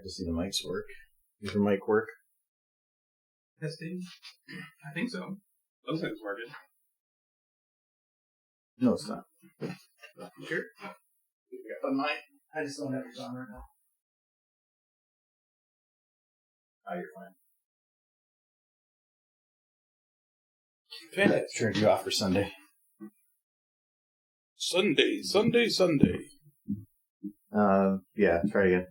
to see the mics work. Does your mic work? Testing? I think so. Looks like it's working. No, it's not. Sure? But mine, I just don't have yours on right now. Oh, you're fine. Fantastic. Turned you off for Sunday. Sunday. Yeah, try again.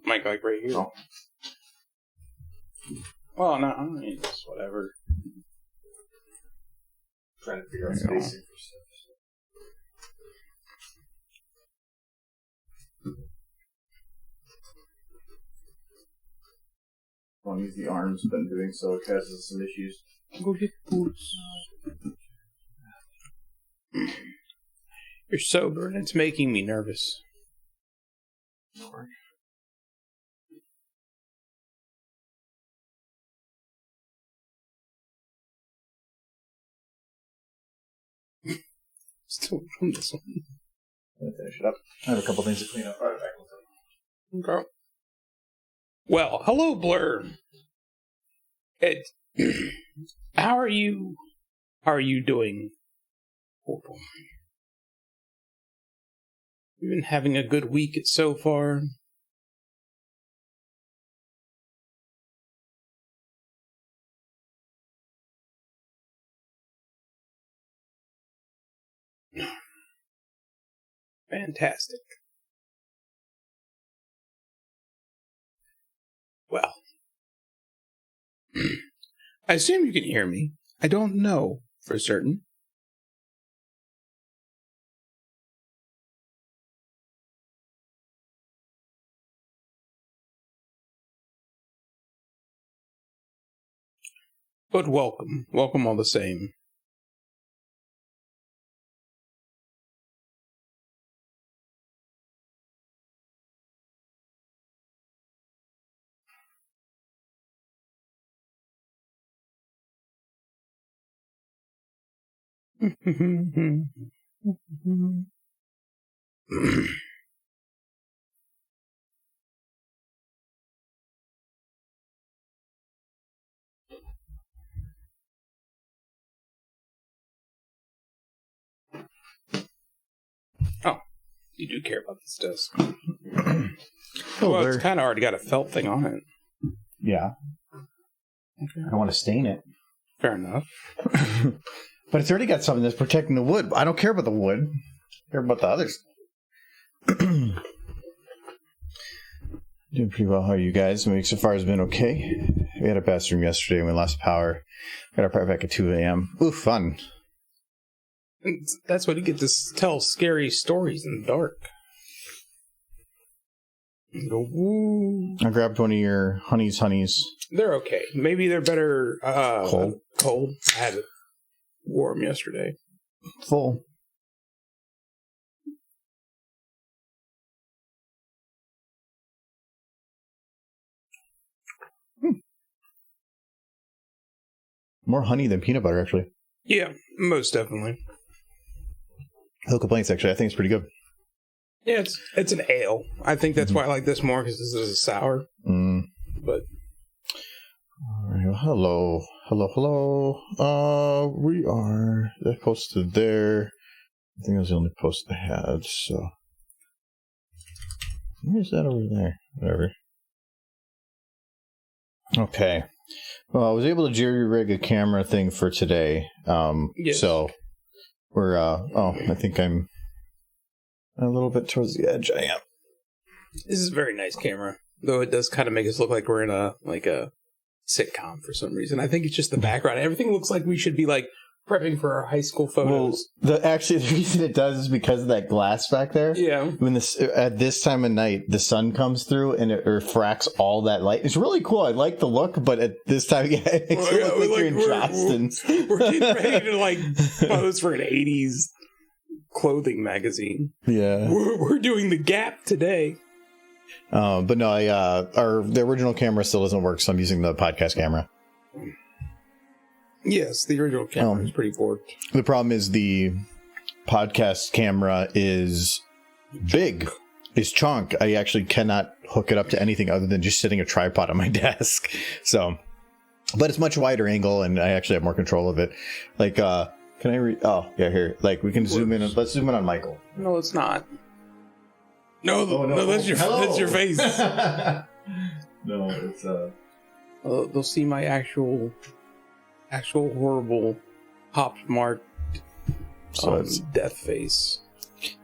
Mic like right here. Oh. Well, no, I mean, it's whatever. Trying to figure out spacing for stuff. Want to use the arms, but in doing so, it causes some issues. Go get boots. You're sober, and it's making me nervous. Still from this one. I'm gonna finish it up. I have a couple things to clean up. All right, back with Okay. Well, hello, Blur. How are you? How are you doing? You've been having a good week so far. Fantastic. Well, I assume you can hear me. I don't know for certain. But welcome. Welcome all the same. Oh, you do care about this desk. Well, it's kind of already got a felt thing on it. Yeah. Okay. I don't want to stain it. Fair enough. But it's already got something that's protecting the wood. I don't care about the wood. I care about the others. Doing pretty well. How are you guys? The week so far has been okay. We had a bathroom yesterday and we lost power. Got our power back at 2 a.m. Ooh, fun. That's what you get to tell scary stories in the dark. You go, woo. I grabbed one of your honeys. They're okay. Maybe they're better Cold. I had it warm yesterday. Full. More honey than peanut butter, actually. Yeah, most definitely. No complaints, actually. I think it's pretty good. Yeah, it's an ale. I think that's why I like this more, because this is a sour. But all right, well, hello. We are posted there. I think that was the only post I had. So where's that over there? Whatever. Okay. Well, I was able to jerry rig a camera thing for today. yes. So we're I think I'm a little bit towards the edge. I am. This is a very nice camera, though it does kind of make us look like we're in a sitcom for some reason. I think it's just the background. Everything looks like we should be like prepping for our high school photos. Well, the reason it does is because of that glass back there. Yeah. When at this time of night, the sun comes through and it refracts all that light. It's really cool. I like the look, but at this time, yeah, it makes it look like you're in Johnston's. We're getting ready to pose for an 80s clothing magazine. Yeah. We're doing the Gap today. But no, the original camera still doesn't work, so I'm using the podcast camera. Yes, the original camera is pretty forked. The problem is the podcast camera is big. is chunk. I actually cannot hook it up to anything other than just sitting a tripod on my desk. So, but it's much wider angle, and I actually have more control of it. Like, can I read? Oh, yeah, here. Like, we can zoom in. Let's zoom in on Michael. No, it's not. No, that's your face. No, it's they'll see my actual horrible marked death face.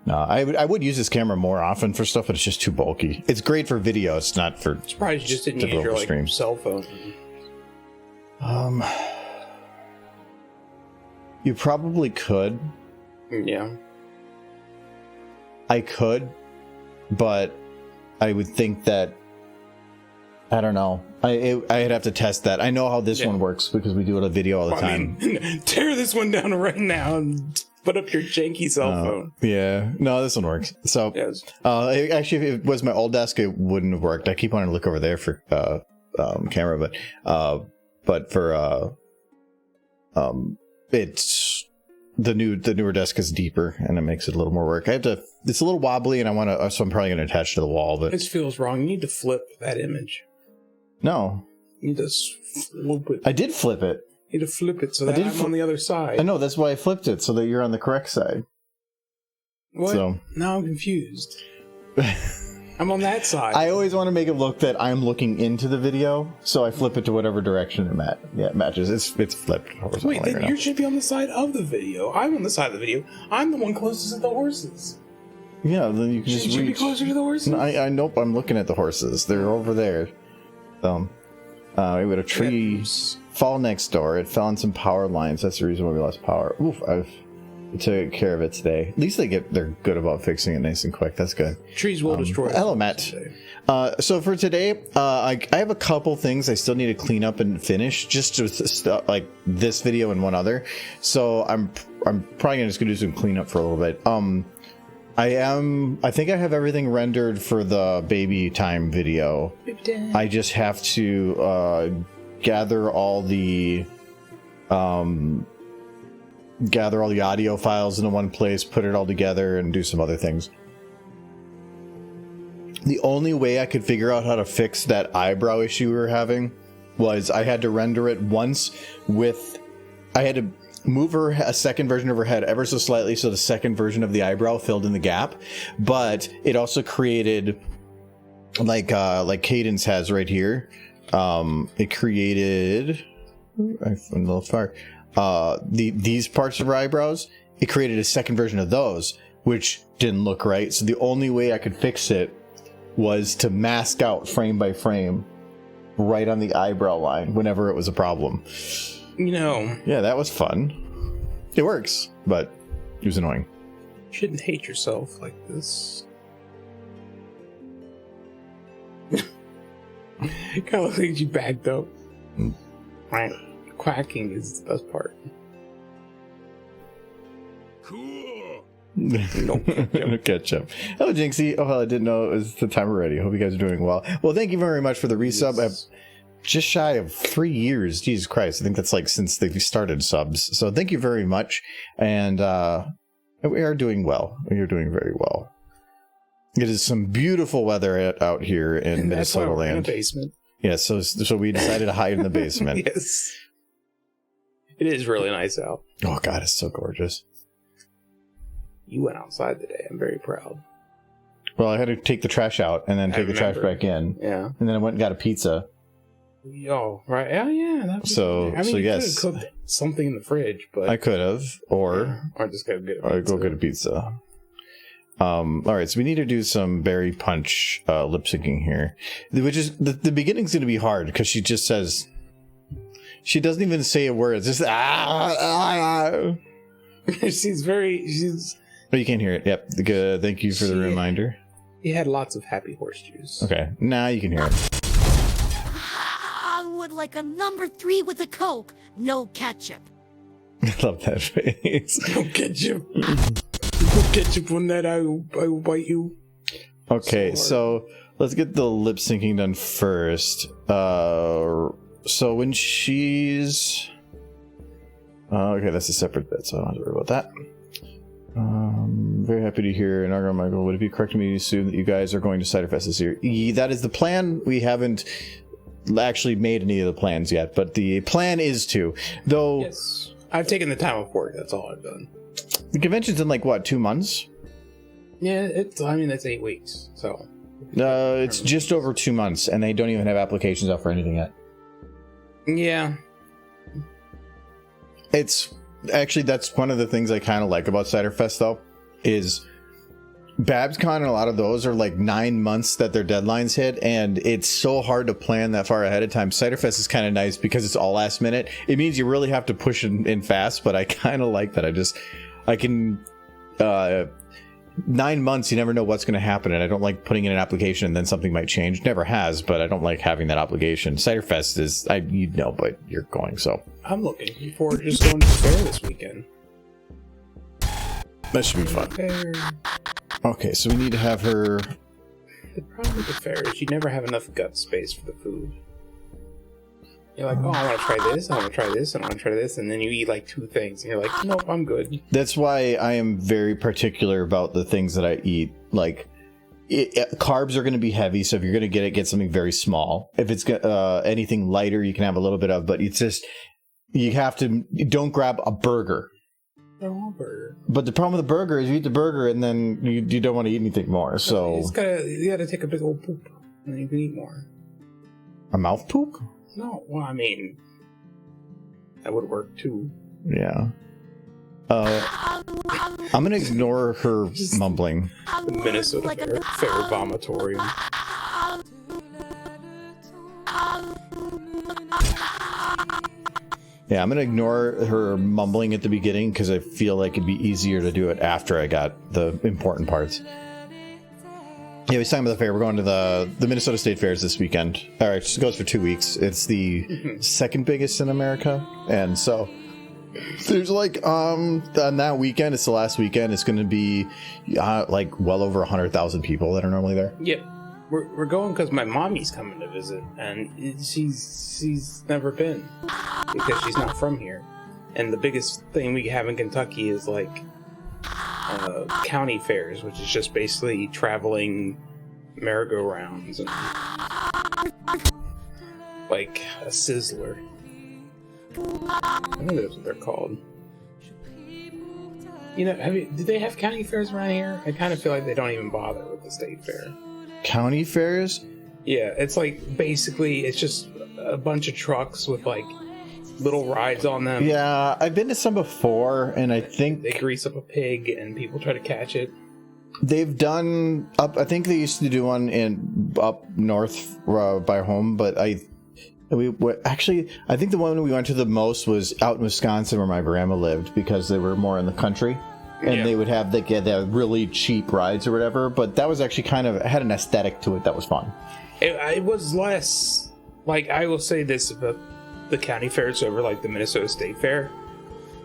No, I would use this camera more often for stuff, but it's just too bulky. It's great for video. It's not for. Surprised you just didn't use your like cell phone. You probably could. Yeah. I could, but I would think that. I don't know. I'd have to test that. I know how this one works because we do it a video all the time. Tear this one down right now and put up your janky cell phone. Yeah. No, this one works. So, yes. Actually, if it was my old desk, it wouldn't have worked. I keep wanting to look over there for camera, but for it's the newer desk is deeper and it makes it a little more work. It's a little wobbly, and so I'm probably going to attach to the wall. But this feels wrong. You need to flip that image. No. You need to flip it. I did flip it. You need to flip it so that I'm on the other side. I know, that's why I flipped it, so that you're on the correct side. What? So. Now I'm confused. I'm on that side. I always want to make it look that I'm looking into the video, so I flip it to whatever direction it matches. It's flipped. Wait, then you should be on the side of the video. I'm on the side of the video. I'm the one closest to the horses. Yeah, then you can just Should you be closer to the horses? No, I nope, I'm looking at the horses. They're over there. We had a tree fall next door. It fell on some power lines. That's the reason why we lost power. Oof, I've took care of it today. At least they're good about fixing it nice and quick. That's good. Trees will destroy it. Hello, Matt. So for today, I have a couple things I still need to clean up and finish, just to like this video and one other. So I'm probably just gonna do some cleanup for a little bit. I think I have everything rendered for the baby time video. I just have to gather all the audio files into one place, put it all together, and do some other things. The only way I could figure out how to fix that eyebrow issue we were having was I had to render it once I had to move a second version of her head ever so slightly so the second version of the eyebrow filled in the gap, but it also created like Cadence has right here. It created a little far these parts of her eyebrows. It created a second version of those, which didn't look right. So the only way I could fix it was to mask out frame by frame right on the eyebrow line whenever it was a problem. Yeah, that was fun. It works, but it was annoying. You shouldn't hate yourself like this. It kind of looks like you backed up. Right. Quacking is the best part. Cool. No ketchup. Hello, Jinxie. Oh, I didn't know it was the time already. Hope you guys are doing well. Well, thank you very much for the resub. Yes. Just shy of 3 years. Jesus Christ. I think that's like since they started subs. So thank you very much. And we are doing well. We are doing very well. It is some beautiful weather out here in Minnesota land. In the basement. Yeah, so we decided to hide in the basement. Yes. It is really nice out. Oh God, it's so gorgeous. You went outside today. I'm very proud. Well, I had to take the trash out and then take the trash back in. Yeah. And then I went and got a pizza. Oh, right. Oh, yeah. So yes. You could have cooked something in the fridge, but I could have, or just go get a pizza. Or go get a pizza. All right, so we need to do some Berry Punch lip syncing here, which is the beginning's going to be hard because she just says, she doesn't even say a word. It's just she's. Oh, you can't hear it. Yep. Good. Thank you for the reminder. He had lots of happy horse juice. Okay, now you can hear it. I would like a number 3 with a Coke, no ketchup. I love that face. No ketchup. No ketchup on that. I will bite you. Okay, so let's get the lip syncing done first. So when she's okay, that's a separate bit, so I don't have to worry about that. Very happy to hear. And Michael, would it be correct to me to assume that you guys are going to Ciderfest this year? That is the plan. We haven't actually made any of the plans yet, but the plan is to. Though, Yes. I've taken the time off work. That's all I've done. the convention's in like, what, 2 months? Yeah, that's 8 weeks. So. It's just over 2 months, and they don't even have applications out for anything yet. Yeah. It's actually, that's one of the things I kind of like about Ciderfest, though, is BabsCon and a lot of those are like 9 months that their deadlines hit, and it's so hard to plan that far ahead of time. Ciderfest is kind of nice because it's all last minute. It means you really have to push in fast, but I kind of like that. I can 9 months, you never know what's going to happen, and I don't like putting in an application and then something might change. Never has, but I don't like having that obligation. Ciderfest is, but you're going, so I'm looking forward to just going to the fair this weekend. that should be fun. Fair. Okay, so we need to have her. The problem with the fair is you never have enough gut space for the food. You're like, oh, I want to try this, I want to try this, and I want to try this, and then you eat like 2 things, and you're like, nope, I'm good. That's why I am very particular about the things that I eat. Like, carbs are going to be heavy, so if you're going to get something very small. If it's anything lighter, you can have a little bit of, but it's just, don't grab a burger. I want a burger. But the problem with the burger is you eat the burger and then you don't want to eat anything more. So you gotta take a big old poop, and then you can eat more. A mouth poop? No, well, I mean, that would work too. Yeah. I'm gonna ignore her mumbling. The Minnesota Fair vomitorium. Yeah, I'm gonna ignore her mumbling at the beginning because I feel like it'd be easier to do it after I got the important parts. Yeah, we talking about the fair. We're going to the Minnesota State Fairs this weekend. All right, it goes for 2 weeks. It's the second biggest in America, and so there's like on that weekend, it's the last weekend. It's going to be like well over 100,000 people that are normally there. Yep, we're going because my mommy's coming to visit, and she's never been because she's not from here. And the biggest thing we have in Kentucky is like county fairs, which is just basically traveling merry-go-rounds and like a sizzler. I think that's what they're called. You know, did they have county fairs around here? I kind of feel like they don't even bother with the state fair. County fairs? Yeah, it's like basically it's just a bunch of trucks with like little rides on them. Yeah, I've been to some before, and I think they grease up a pig and people try to catch it. They've done up. I think they used to do one up north by home, but I think the one we went to the most was out in Wisconsin where my grandma lived because they were more in the country, and they would have the really cheap rides or whatever. But that was actually had an aesthetic to it that was fun. It was less like, I will say this about the county fairs over like the Minnesota State Fair.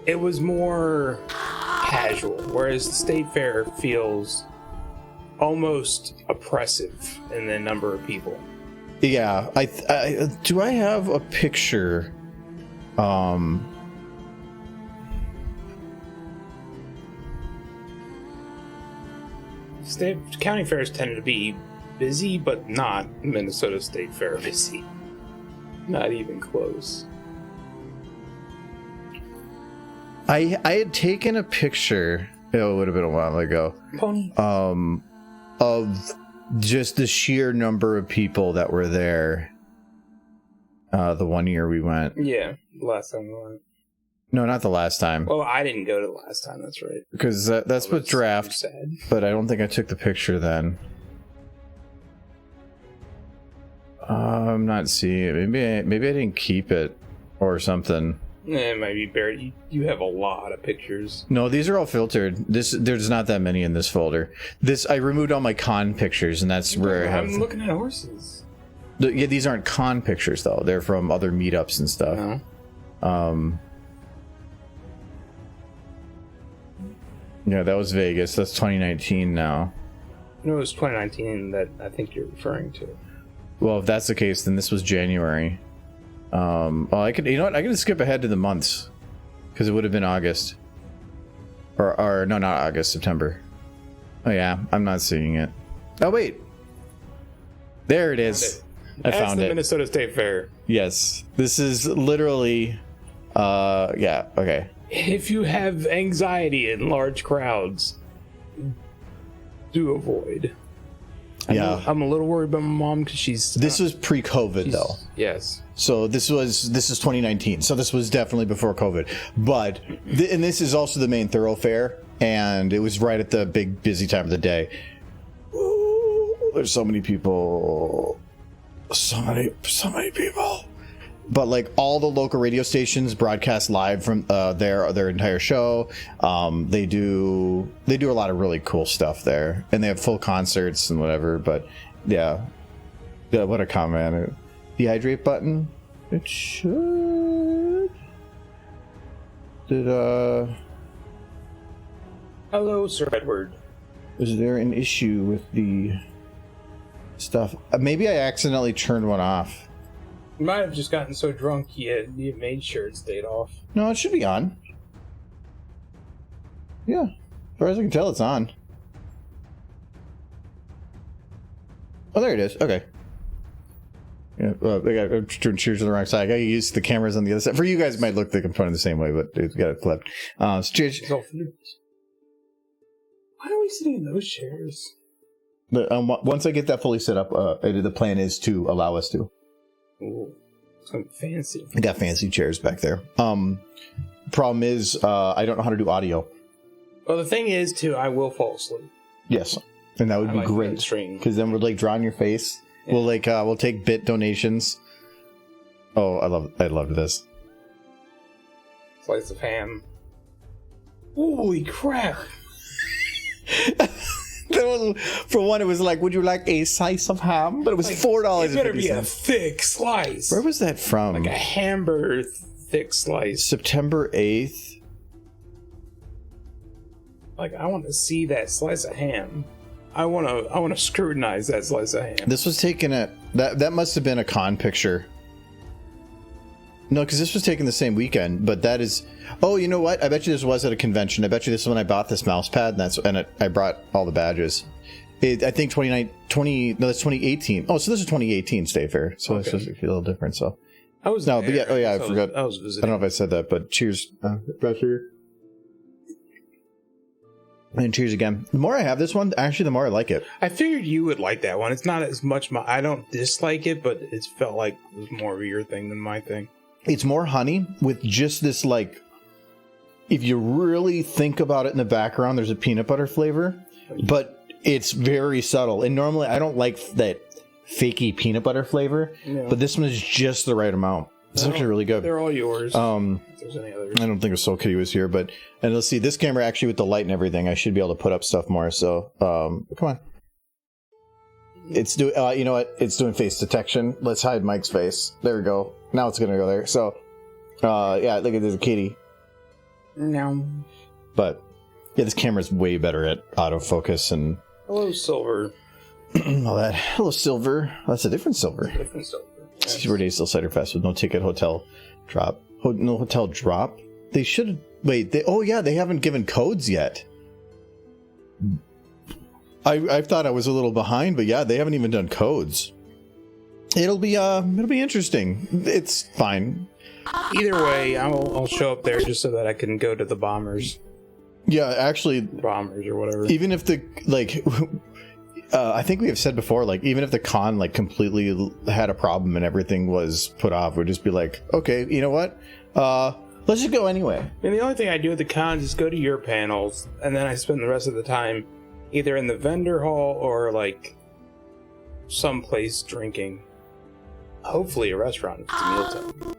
It was more casual, whereas the state fair feels almost oppressive in the number of people. Yeah, do I have a picture? County fairs tend to be busy, but not Minnesota State Fair busy. Not even close. I had taken a picture. It would have been a while ago. Pony. Of just the sheer number of people that were there. The one year we went. Yeah, last time we went. No, not the last time. Well, I didn't go to the last time. That's right. Because that's what draft. Sad. But I don't think I took the picture then. I'm not seeing it. Maybe I didn't keep it or something. It might be buried. You have a lot of pictures. No, these are all filtered. There's not that many in this folder. I removed all my con pictures, and that's where I have. I'm looking at horses. Yeah, these aren't con pictures though. They're from other meetups and stuff. No. Yeah, that was Vegas. That's 2019 now. No, it was 2019 that I think you're referring to. Well, if that's the case, then this was January. Well, I could, you know what? I can skip ahead to the months because it would have been August. Or no, not August, September. Oh yeah, I'm not seeing it. Oh wait, there it is. I found the it. Minnesota State Fair. Yes, this is literally. Yeah. Okay. If you have anxiety in large crowds, do avoid. Yeah, I'm a little worried about my mom because This was pre-COVID though. Yes. So this is 2019. So this was definitely before COVID. But and this is also the main thoroughfare, and it was right at the big busy time of the day. Ooh, there's so many people. So many people. But like all the local radio stations broadcast live from their entire show. They do a lot of really cool stuff there, and they have full concerts and whatever. But yeah, what a comment. Dehydrate button. It should. Hello, Sir Edward. Is there an issue with the stuff? Maybe I accidentally turned one off. You might have just gotten so drunk you made sure it stayed off. No, it should be on. Yeah, as far as I can tell, it's on. Oh, there it is. Okay. Yeah, I'm doing cheers on the wrong side. I gotta use the cameras on the other side. For you guys, it might look like I'm pointing the same way, but it's got it flipped. So cheers. Why are we sitting in those chairs? But, once I get that fully set up, the plan is to allow us to. Ooh, something fancy. I got fancy chairs back there. Problem is, I don't know how to do audio. Well, the thing is, too, I will fall asleep. Yes, and that would be great because then we'll like draw on your face. Yeah. We'll take bit donations. Oh, I love this. Slice of ham. Holy crap! For one, it was like, would you like a slice of ham? But it was $4. It better be a thick slice. Where was that from? Like a hamburger thick slice. September 8th. Like, I want to see that slice of ham. I want to scrutinize that slice of ham. This was taken at that must have been a con picture. No, because this was taken the same weekend, but that is... Oh, you know what? I bet you this was at a convention. I bet you this is when I bought this mouse pad, and I brought all the badges. I think 2018. Oh, so this is 2018 State Fair. So it's just a little different. So I was no, there. but yeah, oh yeah, I forgot. I was visiting. I don't know if I said that, but cheers, pressure. And cheers again. The more I have this one, actually, the more I like it. I figured you would like that one. It's not as much I don't dislike it, but it felt like it was more of your thing than my thing. It's more honey with just this, like, if you really think about it in the background, there's a peanut butter flavor, but it's very subtle. And normally I don't like that fakey peanut butter flavor, but this one is just the right amount. It's actually really good. They're all yours. If there's any others. I don't think Soul Kitty was here, and let's see, this camera actually with the light and everything, I should be able to put up stuff more. So, come on. It's doing, you know what? It's doing face detection. Let's hide Mike's face. There we go. Now it's gonna go there. So, yeah, look at this kitty. No. But yeah, this camera's way better at autofocus and. Hello, Silver. All that. Hello, Silver. That's a different Silver. Different Silver. Yes. Super Day Still Cider Fest with no ticket, hotel drop. No hotel drop. They should wait. Oh yeah, they haven't given codes yet. I thought I was a little behind, but yeah, they haven't even done codes. It'll be interesting. It's fine. Either way, I'll show up there just so that I can go to the Bombers. Yeah, actually, Bombers or whatever. Even if the I think we have said before, like, even if the con like completely had a problem and everything was put off, we'd just be like, okay, you know what? Let's just go anyway. And the only thing I do at the cons is go to your panels, and then I spend the rest of the time either in the vendor hall or like someplace drinking. Hopefully a restaurant if it's mealtime.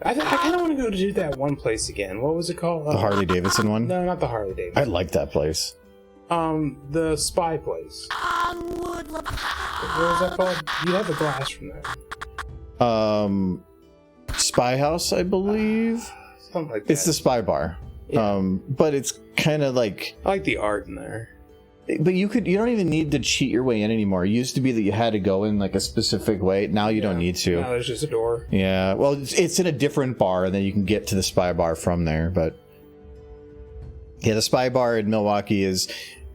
I kind of want to go to do that one place again. What was it called? The Harley Davidson one? No, not the Harley Davidson. I like that place. The spy place. What was that called? You have the glass from there. Spy House, I believe. Something like that. It's the Spy Bar. Yeah. But it's kind of like... I like the art in there. But you don't even need to cheat your way in anymore. It used to be that you had to go in like a specific way. Now you don't need to. Now there's just a door. Yeah. Well, it's in a different bar, and then you can get to the Spy Bar from there. But Yeah, the Spy Bar in Milwaukee it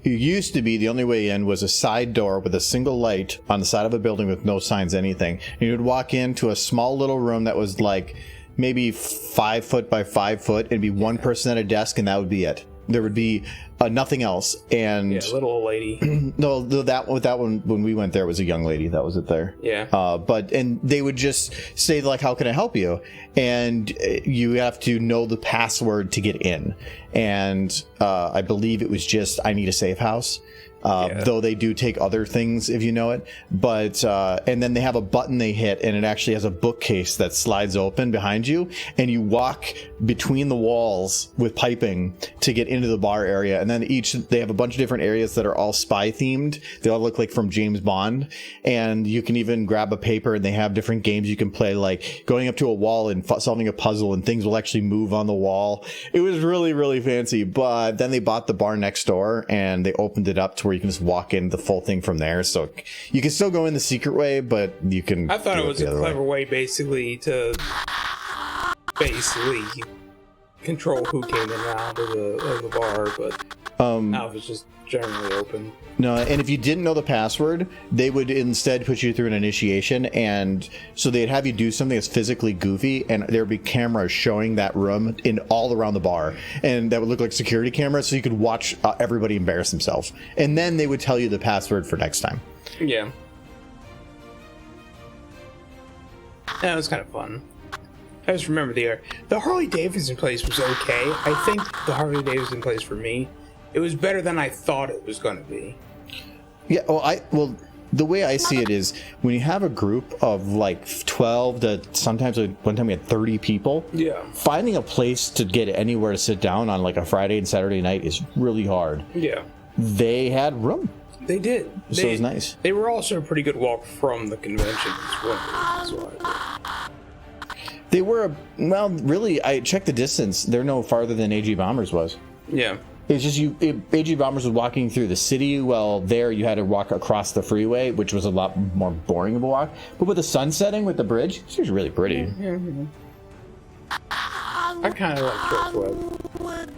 used to be the only way in was a side door with a single light on the side of a building with no signs, anything. And you would walk into a small little room that was like maybe 5 foot by 5 foot, and be one person at a desk, and that would be it. There would be nothing else. And little old lady. no, that one when we went there was a young lady that was it there. Yeah. And they would just say like, "How can I help you?" And you have to know the password to get in. And I believe it was just, "I need a safe house." Though they do take other things if you know it, but and then they have a button they hit, and it actually has a bookcase that slides open behind you, and you walk between the walls with piping to get into the bar area. And then they have a bunch of different areas that are all spy themed. They all look like from James Bond, and you can even grab a paper, and they have different games you can play, like going up to a wall and solving a puzzle, and things will actually move on the wall. It was really, really fancy. But then they bought the bar next door, and they opened it up to where you can just walk in the full thing from there. So you can still go in the secret way, but you can. I thought it was a clever way, basically, to control who came in and out of the bar, but now it's just generally open. No, and if you didn't know the password, they would instead put you through an initiation, and so they'd have you do something that's physically goofy, and there'd be cameras showing that room in all around the bar, and that would look like security cameras, so you could watch everybody embarrass themselves, and then they would tell you the password for next time. Yeah. Yeah, it was kind of fun. I just remember the Harley Davidson place was okay. I think the Harley Davidson place for me, it was better than I thought it was going to be. Yeah, well, the way I see it is when you have a group of like 12 to sometimes one time we had 30 people. Yeah. Finding a place to get anywhere to sit down on like a Friday and Saturday night is really hard. Yeah. They had room. They did. So it was nice. They were also a pretty good walk from the convention as well. They were, well, really, I checked the distance. They're no farther than AG Bombers was. Yeah. It's just AG Bombers was walking through the city. Well, there you had to walk across the freeway, which was a lot more boring of a walk. But with the sun setting with the bridge, it's just really pretty. Mm-hmm. I kind of like George Webb.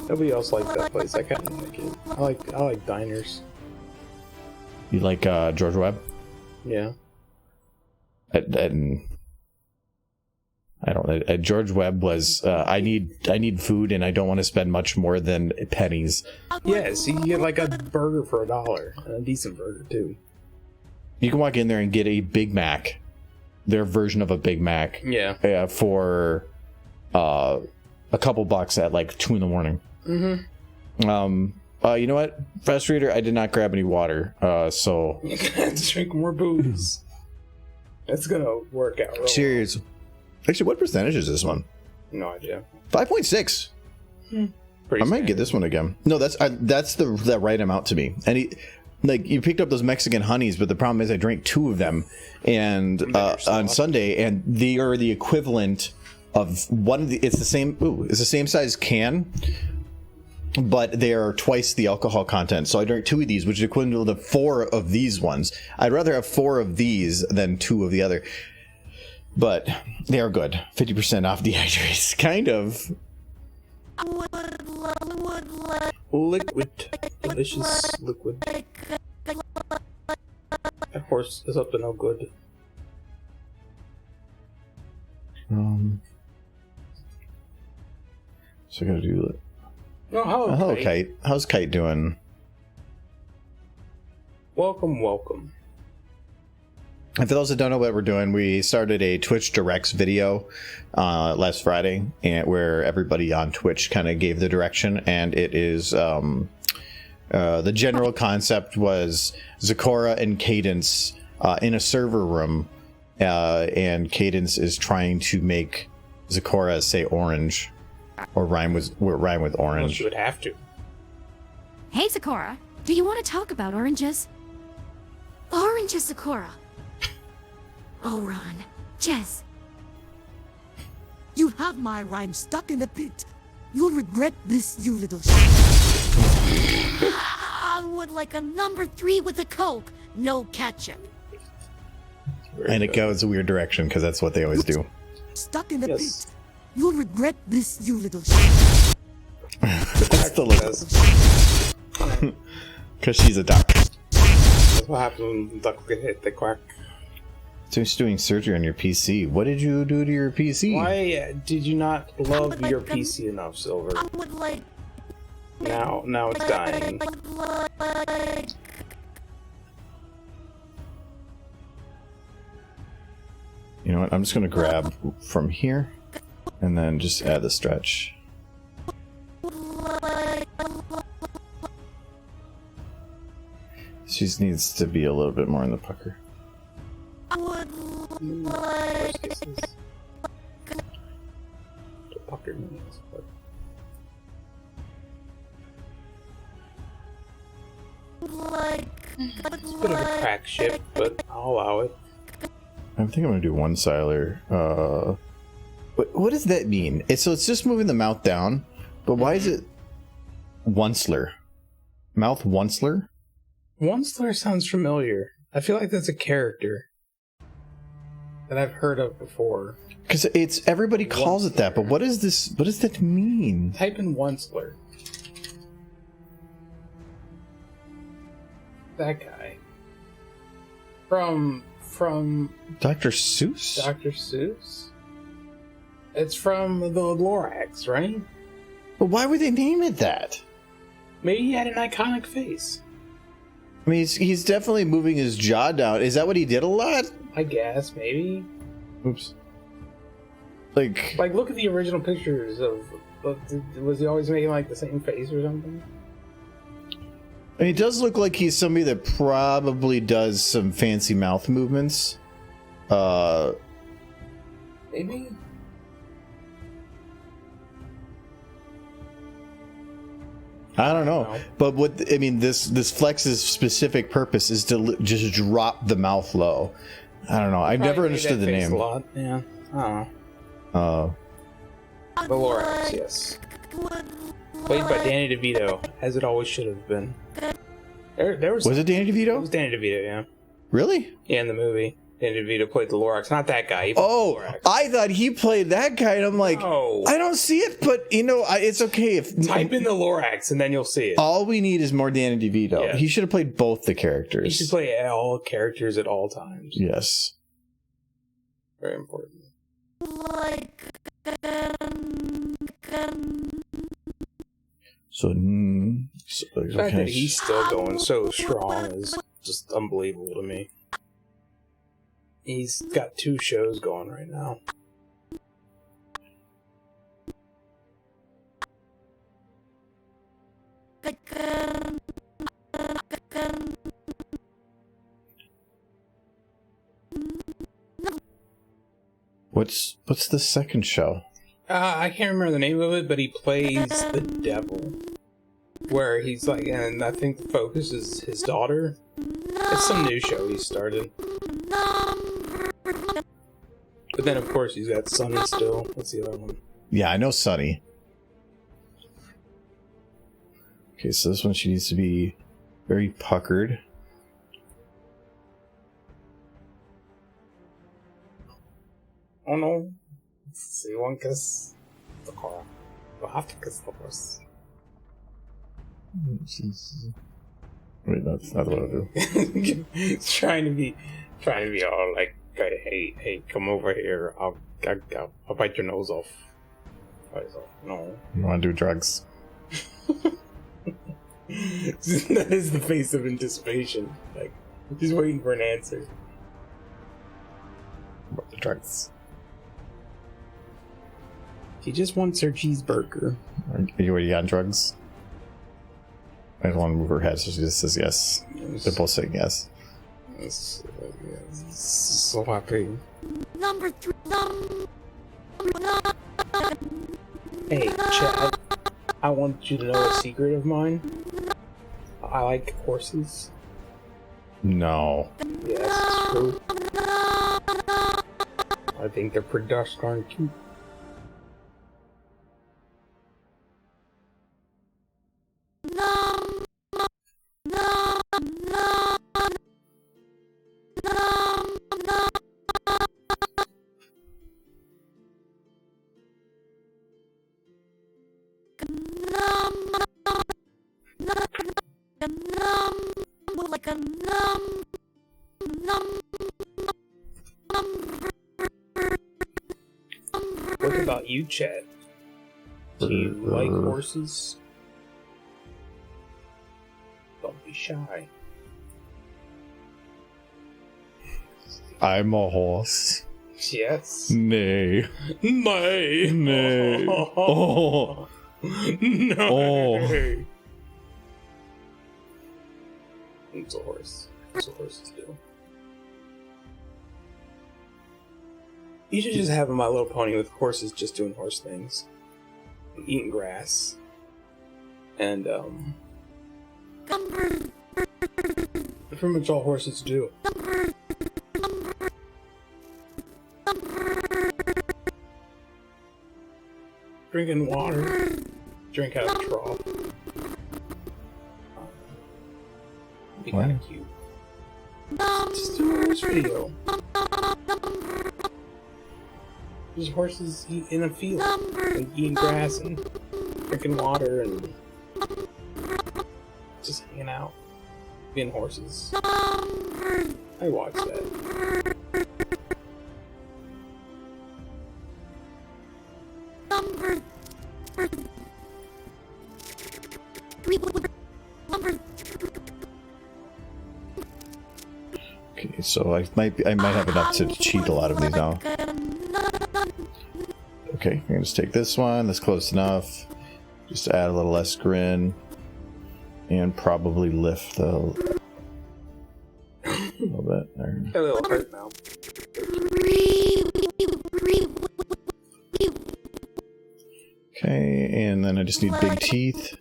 Nobody else liked that place. I kind of like it. I like diners. You like George Webb? Yeah. And I don't know. George Webb was I need food, and I don't want to spend much more than pennies. Yeah, so you get like a burger for $1, and a decent burger too. You can walk in there and get a Big Mac, their version of a Big Mac. Yeah. For a couple bucks at like 2 a.m. Mm-hmm. You know what, Frustrator? I did not grab any water, so you're gonna have to drink more booze. It's gonna work out. Serious. Well. Actually, what percentage is this one? No idea. 5.6. I might get this one again. No, that's the right amount to me. And you picked up those Mexican honeys, but the problem is I drank 2 of them, and on Sunday, and they are the equivalent of one of the. It's the same. It's the same size can, but they are twice the alcohol content. So I drank 2 of these, which is equivalent to 4 of these ones. I'd rather have 4 of these than 2 of the other. But they are good. 50% off dehydrates. Kind of. Liquid. Delicious liquid. That horse is up to no good. So I gotta do it. Oh, hello, Kite. How's Kite doing? Welcome. And for those that don't know what we're doing, we started a Twitch Directs video last Friday, where everybody on Twitch kind of gave the direction, and it is the general concept was Zecora and Cadence in a server room, and Cadence is trying to make Zecora say orange, or rhyme with orange. Well, she would have to. Hey, Zecora, do you want to talk about oranges? Oranges, Zecora. Oh, Ron. Jess. You have my rhyme stuck in the pit. You'll regret this, you little shit. I would like a number 3 with a Coke. No ketchup. And it goes a weird direction, because that's what they always do. Stuck in the pit. You'll regret this, you little shit. That's the little. Because she's a duck. That's what happens when ducks get hit. They quack. So he's doing surgery on your PC. What did you do to your PC? Why did you not love your PC enough, Silver? I would like. Now it's dying. You know what? I'm just going to grab from here and then just add the stretch. She just needs to be a little bit more in the pucker. The pucker means, but it's a bit of a crack ship, but I'll allow it. I think I'm going to do one siler. What does that mean? So it's just moving the mouth down, but why is it Onceler? Mouth Onceler? Onceler sounds familiar. I feel like that's a character that I've heard of before. Because it's everybody calls it that, but what is this? What does that mean? Type in Onceler. That guy. From Dr. Seuss? Dr. Seuss? It's from the Lorax, right? But why would they name it that? Maybe he had an iconic face. I mean, he's definitely moving his jaw down. Is that what he did a lot? I guess, maybe. Oops. Like, look at the original pictures of was he always making, like, the same face or something? I mean, it does look like he's somebody that probably does some fancy mouth movements. Maybe? I don't know. But what, I mean, this flex's specific purpose is to just drop the mouth low. I don't know. I've never understood the name. A lot. Yeah. I don't know. The Lorax, yes. Played by Danny DeVito, as it always should have been. There was it Danny DeVito? It was Danny DeVito, yeah. Really? Yeah, in the movie. Danny DeVito played the Lorax. Not that guy. He played the Lorax. I thought he played that guy, and I'm like, No. I don't see it, but, you know, it's okay. If Type in the Lorax, and then you'll see it. all we need is more Danny DeVito. Yeah. He should have played both the characters. You should play all characters at all times. Yes. Very important. So, The fact that he's still going so strong is just unbelievable to me. He's got 2 shows going right now. What's the second show? I can't remember the name of it, but he plays the devil. Where he's like, and I think the focus is his daughter. It's some new show he started. But then, of course, he's got Sonny still. What's the other one? Yeah, I know Sunny. Okay, so this one she needs to be very puckered. Oh no. So you want to kiss the car. You'll have to kiss the horse. Wait, that's not what I do. It's trying to be all like, hey, come over here. I'll bite your nose off. No. You want to do drugs? That is the face of anticipation. Like, he's waiting for an answer. What the drugs? She just wants her cheeseburger. Are you on drugs? I don't want to move her head, so she just says yes. They're both saying yes. So happy. Number 3. Hey, Chad. I want you to know a secret of mine. I like horses. No. Yes, it's true. I think they're pretty darn cute. a num, like a num, num, What about you, Chad? Do you like horses? Don't be shy. I'm a horse. Yes. Nay. Nay. Nay. Oh. No. Oh. It's a horse. That's what horses do. You should just have a My Little Pony with horses just doing horse things. Eating grass. And, pretty much all horses do. Drinking water. Drink out of a trough. Be kind of cute. Just do a horse video. There's horses in a field, like eating grass and drinking water and just hanging out, being horses. I watch that. Okay, so I might have enough to cheat a lot of these now. Okay, I'm gonna just take this one. That's close enough. Just add a little less grin, and probably lift the a little bit there. A little hurt now. Okay, and then I just need big teeth.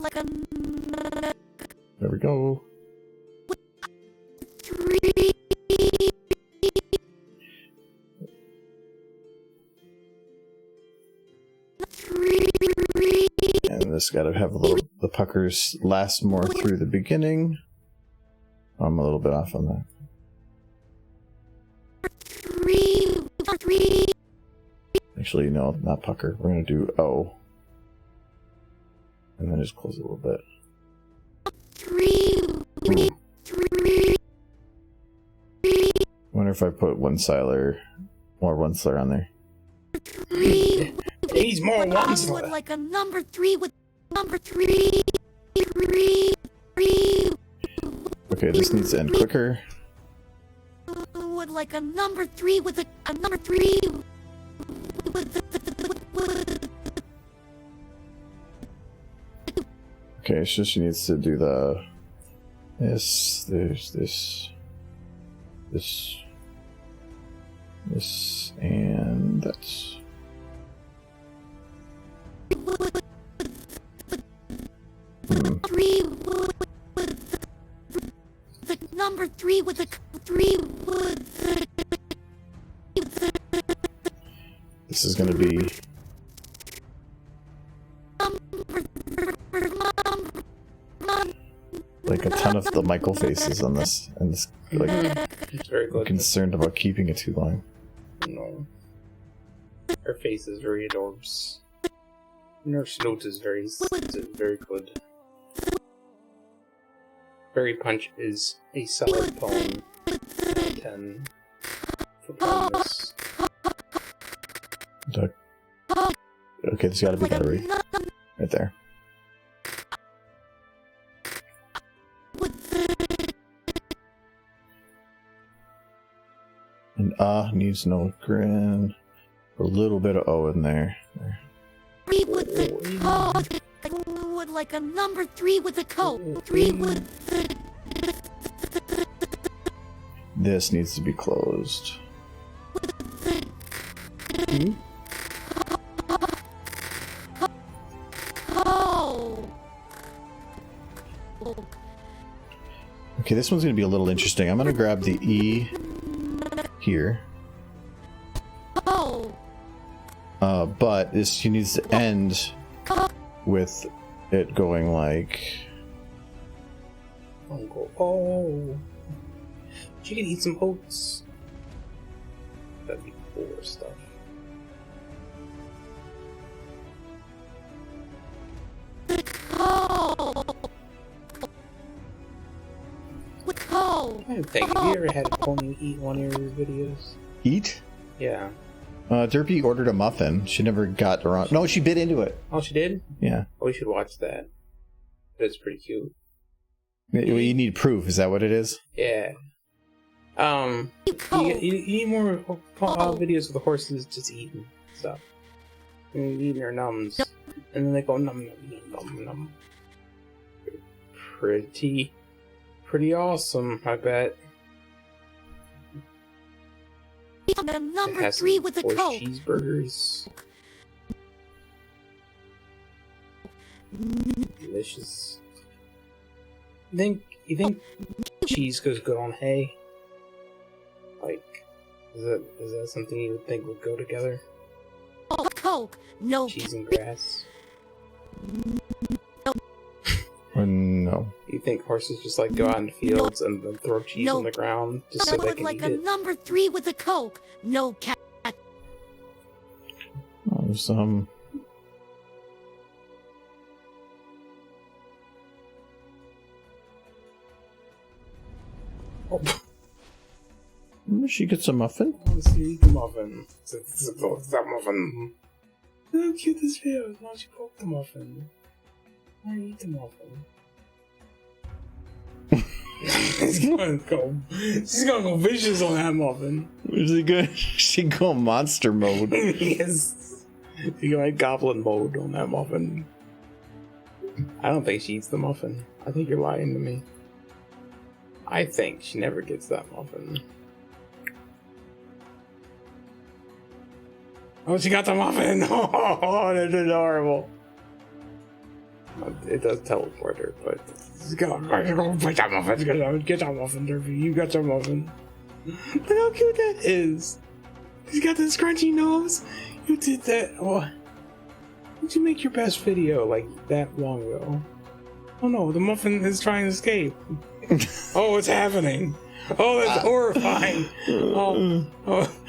There we go. And this got to have a little, the puckers last more through the beginning. I'm a little bit off on that. Actually, no, not pucker. We're going to do O. And then just close it a little bit. Wonder if I put one siler, more one slur on there. He's more one slur. Like a number 3 with number 3. Okay, this needs to end quicker. Would like a number 3 with a number 3. Okay, so she needs to do the this, and that's. The number 3 with the 3 would. This is going to be. Like a ton of the Michael faces on this, and this, like, It's very I'm good. concerned about keeping it too long. No. Her face is very adorbs. Nurse Note is very good. Fairy Punch is a solid poem. 10 for poemness. Okay, there's got to be battery right there. And needs no grin. A little bit of O in there. With the code. Would like a number 3 with the code. 3 would. This needs to be closed. Oh. Okay, this one's going to be a little interesting. I'm going to grab the E here. Oh. But she needs to end with it going like. Uncle, oh. You can eat some oats. That'd be poor stuff. I think, have you ever had a pony eat one of your videos? Eat? Yeah. Derpy ordered a muffin. She never got around. No, she bit into it. Oh, she did? Yeah. Oh, we should watch that. That's pretty cute. You need proof. Is that what it is? Yeah. You need more videos of the horses just eating stuff. And eating their nums. And then they go num num num num. Pretty awesome, I bet. Number 3 with the Coke. Cheeseburgers. Delicious. You think cheese goes good on hay? Like, is that something you would think would go together? Coke, no. Cheese and grass. No. You think horses just like go out in the fields and then throw cheese on the ground just so they can like eat a it? number 3 with the Coke, no cat. Some. Oh. She gets a muffin. Let's see the muffin. It's that muffin. Look how cute this video is. Why don't you poke the muffin? Why don't you eat the muffin? She's gonna go vicious on that muffin. Is he good? She go monster mode. Yes. She go like goblin mode on that muffin. I don't think she eats the muffin. I think you're lying to me. I think she never gets that muffin. Oh, she got the muffin! Oh, that's adorable. It does teleport her, but go get that muffin. Get that muffin, Derpy. You got your muffin. Look how cute that is. He's got this scrunchy nose. You did that. Oh, did you make your best video like that long ago? Oh no, the muffin is trying to escape. Oh, what's happening? Oh, that's horrifying. Oh.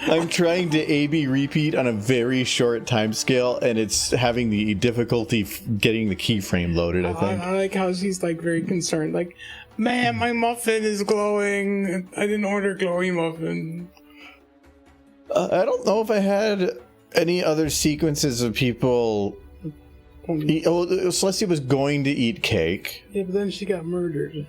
I'm trying to A/B repeat on a very short time scale, and it's having the difficulty getting the keyframe loaded, I think. I like how she's like very concerned. Like, man, my muffin is glowing. I didn't order glowy muffin. I don't know if I had any other sequences of people. Celestia was going to eat cake. Yeah, but then she got murdered.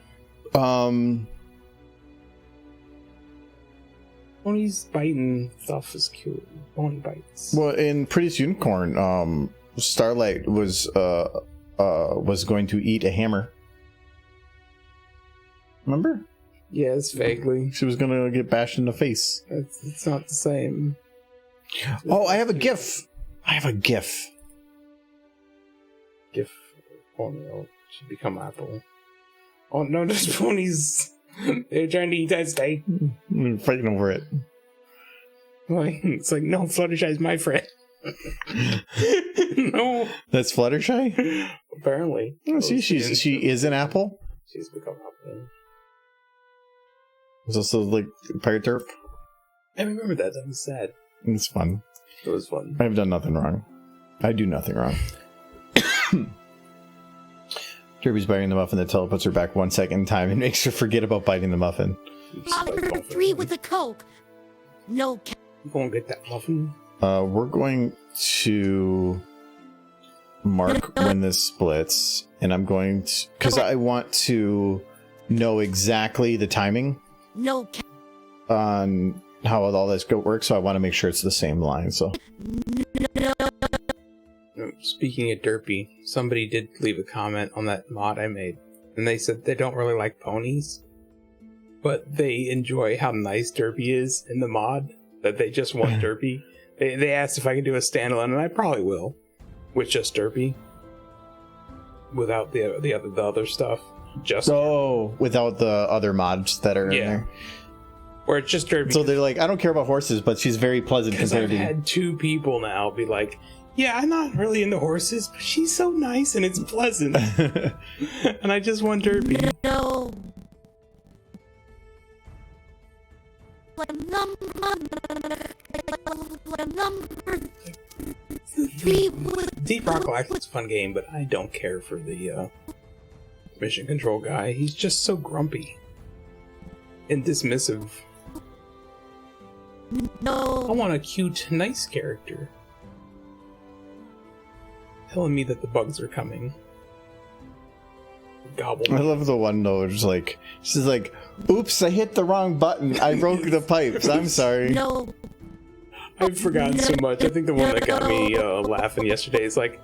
Pony's biting stuff is cute. Pony bites. Well, in Prettiest Unicorn, Starlight was going to eat a hammer. Remember? Yes, vaguely. She was gonna get bashed in the face. It's not the same. Oh, I have a GIF. GIF. Pony should become Apple. Oh no, those ponies. They're trying to eat that steak. We're fighting over it. Like, it's like, no, Fluttershy's my friend. No. That's Fluttershy? Apparently. Oh, see, she is an apple. She's become Apple. It's also like Pirate Derp. I remember that. That was sad. It's fun. It was fun. I've done nothing wrong. I do nothing wrong. Derpy's biting the muffin that teleports her back 1 second in time and makes her forget about biting the muffin. Number 3 with the Coke, no cat. You gonna get that muffin? We're going to mark when this splits, and I'm going to, because I want to know exactly the timing No cat. on how all this works, so I want to make sure it's the same line. So, speaking of Derpy, somebody did leave a comment on that mod I made, and they said they don't really like ponies, but they enjoy how nice Derpy is in the mod, that they just want Derpy. They asked if I could do a standalone, and I probably will, with just Derpy, without the other stuff. Just without the other mods that are in there. Or it's just Derpy. So they're like, I don't care about horses, but she's very pleasant compared to. I've had 2 people now be like, yeah, I'm not really into horses, but she's so nice and it's pleasant. And I just want Derpy. No. Number 3 with Deep Rock Galactic's a fun game, but I don't care for the mission control guy. He's just so grumpy. and dismissive. No. I want a cute, nice character. Telling me that the bugs are coming. Gobble. I love the one though. It's like she's like, "Oops, I hit the wrong button. I broke the pipes. I'm sorry." No. I've forgotten so much. I think the one that got me laughing yesterday is like,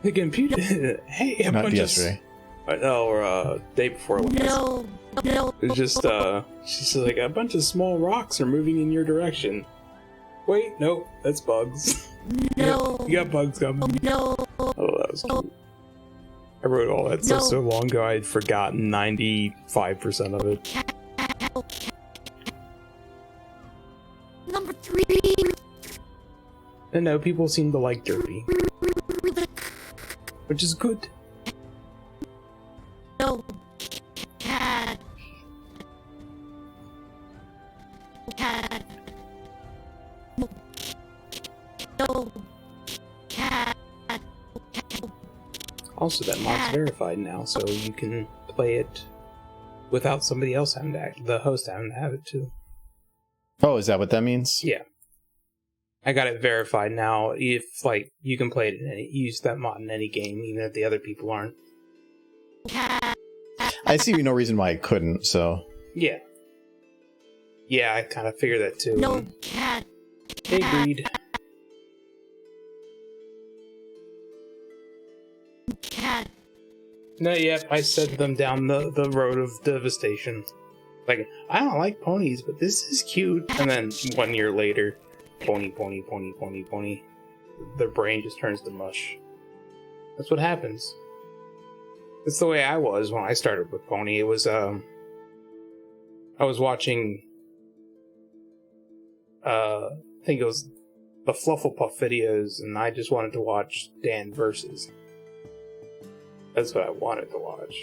the computer. Hey, a Not bunch yesterday. or day before last. No. No. It's just she's like, a bunch of small rocks are moving in your direction. Wait, nope, that's bugs. No. You got bugs coming. No. Oh, that was cute. I wrote all that stuff so long ago I'd forgotten 95% of it. Number 3. And no, people seem to like Derpy, which is good. No. Cat. Cat. No. Cat. Also, that mod's verified now, so you can play it without somebody else having to the host having to have it too. Oh, is that what that means? Yeah. I got it verified now. If, like, you can play it in any, use that mod in any game, even if the other people aren't. I see no reason why I couldn't, so. Yeah. Yeah, I kind of figured that too. No cat. They agreed. Cat. No, yep, I sent them down the road of devastation. Like, I don't like ponies, but this is cute. And then 1 year later, pony. Their brain just turns to mush. That's what happens. That's the way I was when I started with Pony. It was, I was watching, I think it was the Flufflepuff videos, and I just wanted to watch Dan Versus. That's what I wanted to watch.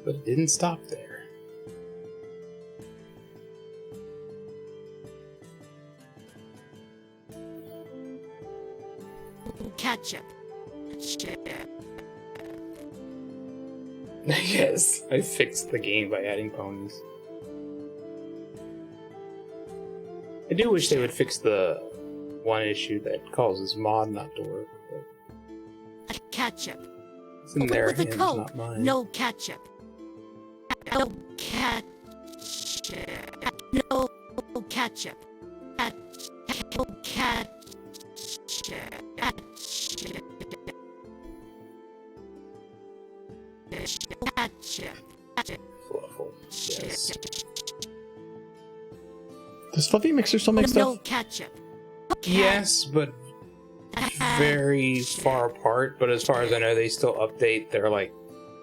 But it didn't stop there. Ketchup. Yes, I fixed the game by adding ponies. I do wish they would fix the one issue that causes mod not to work. But Ketchup. it's in their With a hands, coat. not mine. No ketchup. No ketchup. No ketchup. No ketchup. Fluffle. Yes. Does Fluffy Mixer still make No stuff? ketchup. Yes, but very far apart. But as far as I know, they still update their like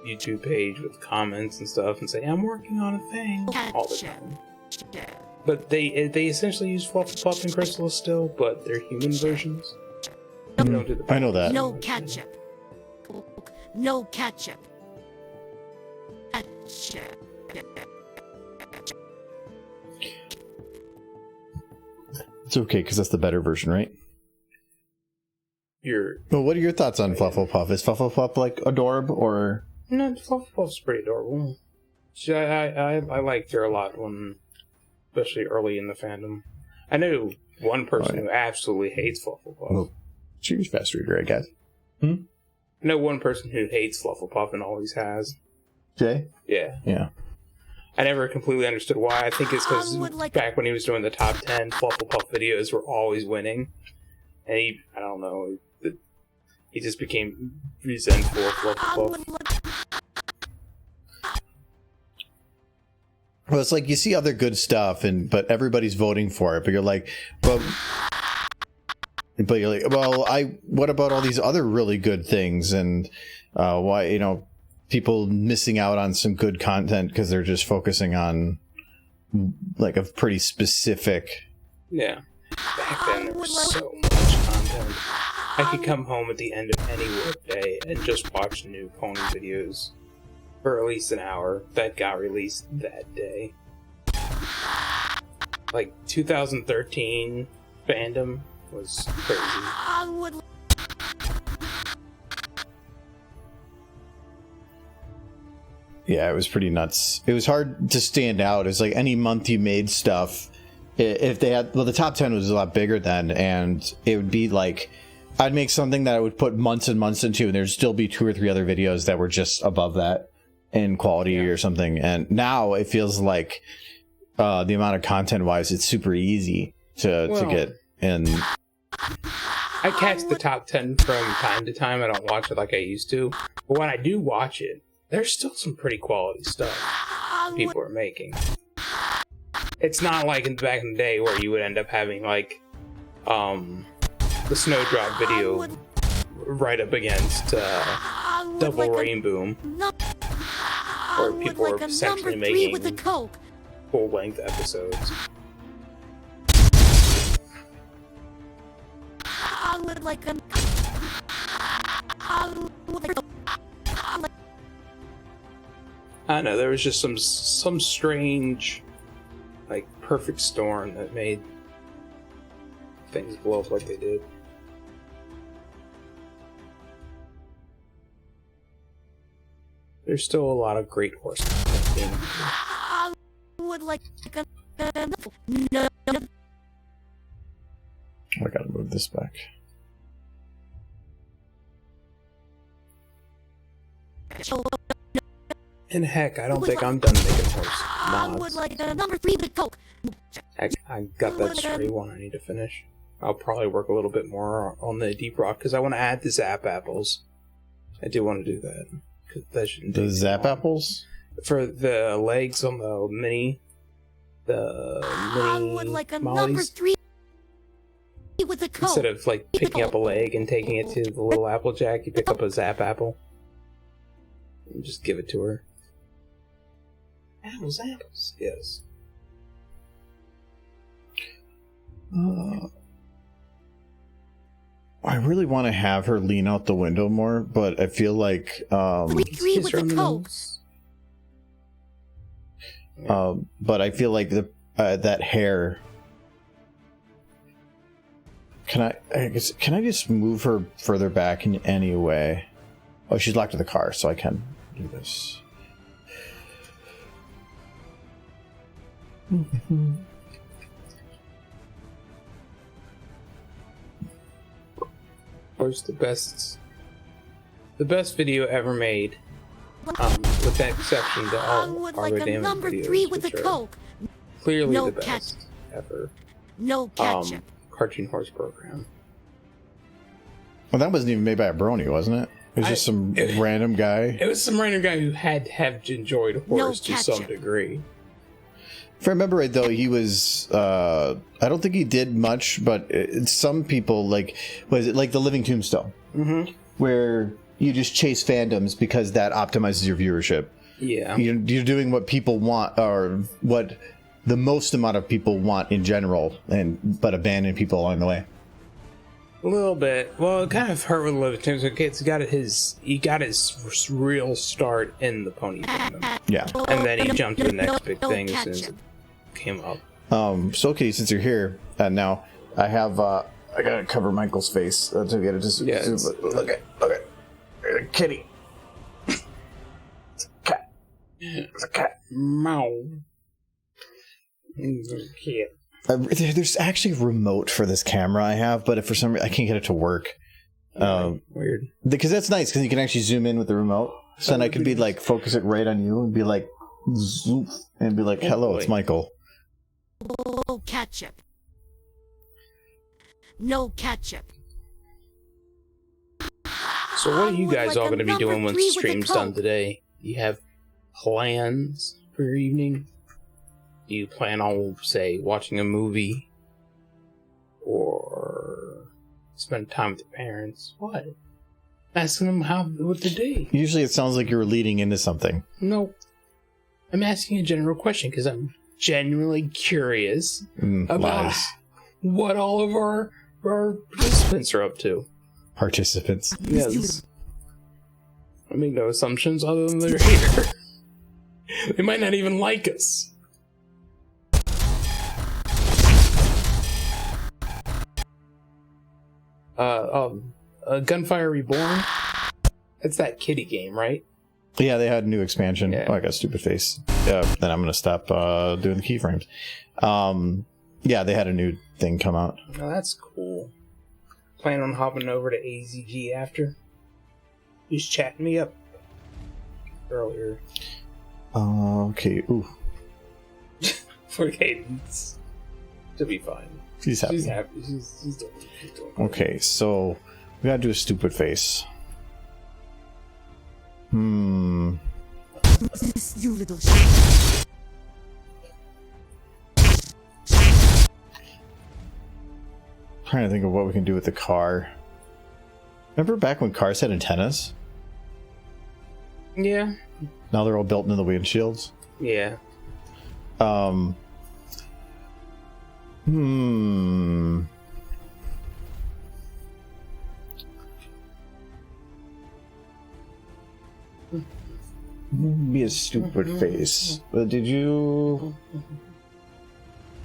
YouTube page with comments and stuff, and say I'm working on a thing all the time. But they essentially use Flufflepuff and Crystal still, but they're human versions. They don't do the I know that. No ketchup. No ketchup. It's okay, because that's the better version, right? You're Well, what are your thoughts on Flufflepuff? Is Flufflepuff like adorable, or? no, Flufflepuff's pretty adorable. I liked her a lot when, especially early in the fandom. I know one person who absolutely hates Flufflepuff. Oh, she was fast reader, I guess. I know one person who hates Flufflepuff and always has. Jay? Yeah. Yeah. I never completely understood why. I think it's because back when he was doing the top 10, Flufflepuff videos were always winning. And I don't know, he just became resentful of Flufflepuff. Well, it's like you see other good stuff, but everybody's voting for it. But you're like, well, what about all these other really good things? And why, people missing out on some good content because they're just focusing on like a pretty specific. Yeah. Back then there was so much content. I could come home at the end of any workday and just watch new pony videos for at least an hour that got released that day. Like 2013 fandom was crazy. Yeah, it was pretty nuts. It was hard to stand out. It's like any month you made stuff, if they had, well, the top 10 was a lot bigger then, and it would be like, I'd make something that I would put months and months into, and there'd still be 2 or 3 other videos that were just above that in quality or something. And now it feels like the amount of content wise, it's super easy to get in. I catch the top 10 from time to time. I don't watch it like I used to. But when I do watch it, there's still some pretty quality stuff people are making. It's not like in back in the day where you would end up having like the Snowdrop video right up against Double Rainbow, where people are essentially making full-length episodes. I know there was just some strange, like, perfect storm that made things blow up like they did. There's still a lot of great horse content being I gotta move this back. And heck, I don't think I'm done making horse mods. Heck, I got that stray one I need to finish. I'll probably work a little bit more on the deep rock because I want to add the zap apples. I do want to do that. That shouldn't the zap apples? For the legs on the mini mollies. Instead of like picking up a leg and taking it to the little Applejack, you pick up a zap apple and just give it to her. Apples, yes. I really want to have her lean out the window more, but I feel like with the Coke. but I feel like the that hair. Can I just move her further back in any way? Oh, she's locked in the car, so I can do this. Was the best video ever made, with that exception to all our damn videos, with the which are Coke. clearly No the best ever. No ketchup. Cartoon Horse Program. Well, that wasn't even made by a brony, wasn't it? It was just some random guy. It was some random guy who had to have enjoyed horse to some degree. If I remember right, though, he was, I don't think he did much, but some people, like, was it like the Living Tombstone? Mm-hmm. Where you just chase fandoms because that optimizes your viewership. Yeah. You're doing what people want, or what the most amount of people want in general, but abandon people along the way. A little bit. Well, it kind of hurt with Living Tombstone. He got his real start in the Pony Kingdom. Yeah. And then he jumped to the next big thing as soon as it came up. So okay, since you're here, now I have I gotta cover Michael's face to get it. Just look at kitty. It's a cat. It's a cat. Meow. It's a cat. There's actually a remote for this camera I have, but if for some reason I can't get it to work. Weird. Because that's nice, because you can actually zoom in with the remote. So then I could be like, focus it right on you and be like, zoom, and be like, hello, it's Michael. No ketchup. No ketchup. So what are you guys all going to be doing when the stream's done today? You have plans for your evening? Do you plan on, say, watching a movie? Or spend time with your parents? What? Asking them what to do. Usually it sounds like you're leading into something. No. I'm asking a general question because I'm genuinely curious about what all of our participants are up to. Participants? Yes. I make no assumptions other than they're here. They might not even like us. Gunfire Reborn? That's that kitty game, right? Yeah, they had a new expansion. Yeah. Oh, I got stupid face. Yeah, then I'm gonna stop doing the keyframes. Yeah, they had a new thing come out. Oh, that's cool. Plan on hopping over to AZG after. He's chatting me up earlier. Okay. Ooh, For Cadence. She'll be fine. she's happy. She's happy. She's doing good. Okay, so we gotta do a stupid face. You little shit. Trying to think of what we can do with the car. Remember back when cars had antennas? Yeah. Now they're all built into the windshields. Yeah. Hmm. Be a stupid face. But did you?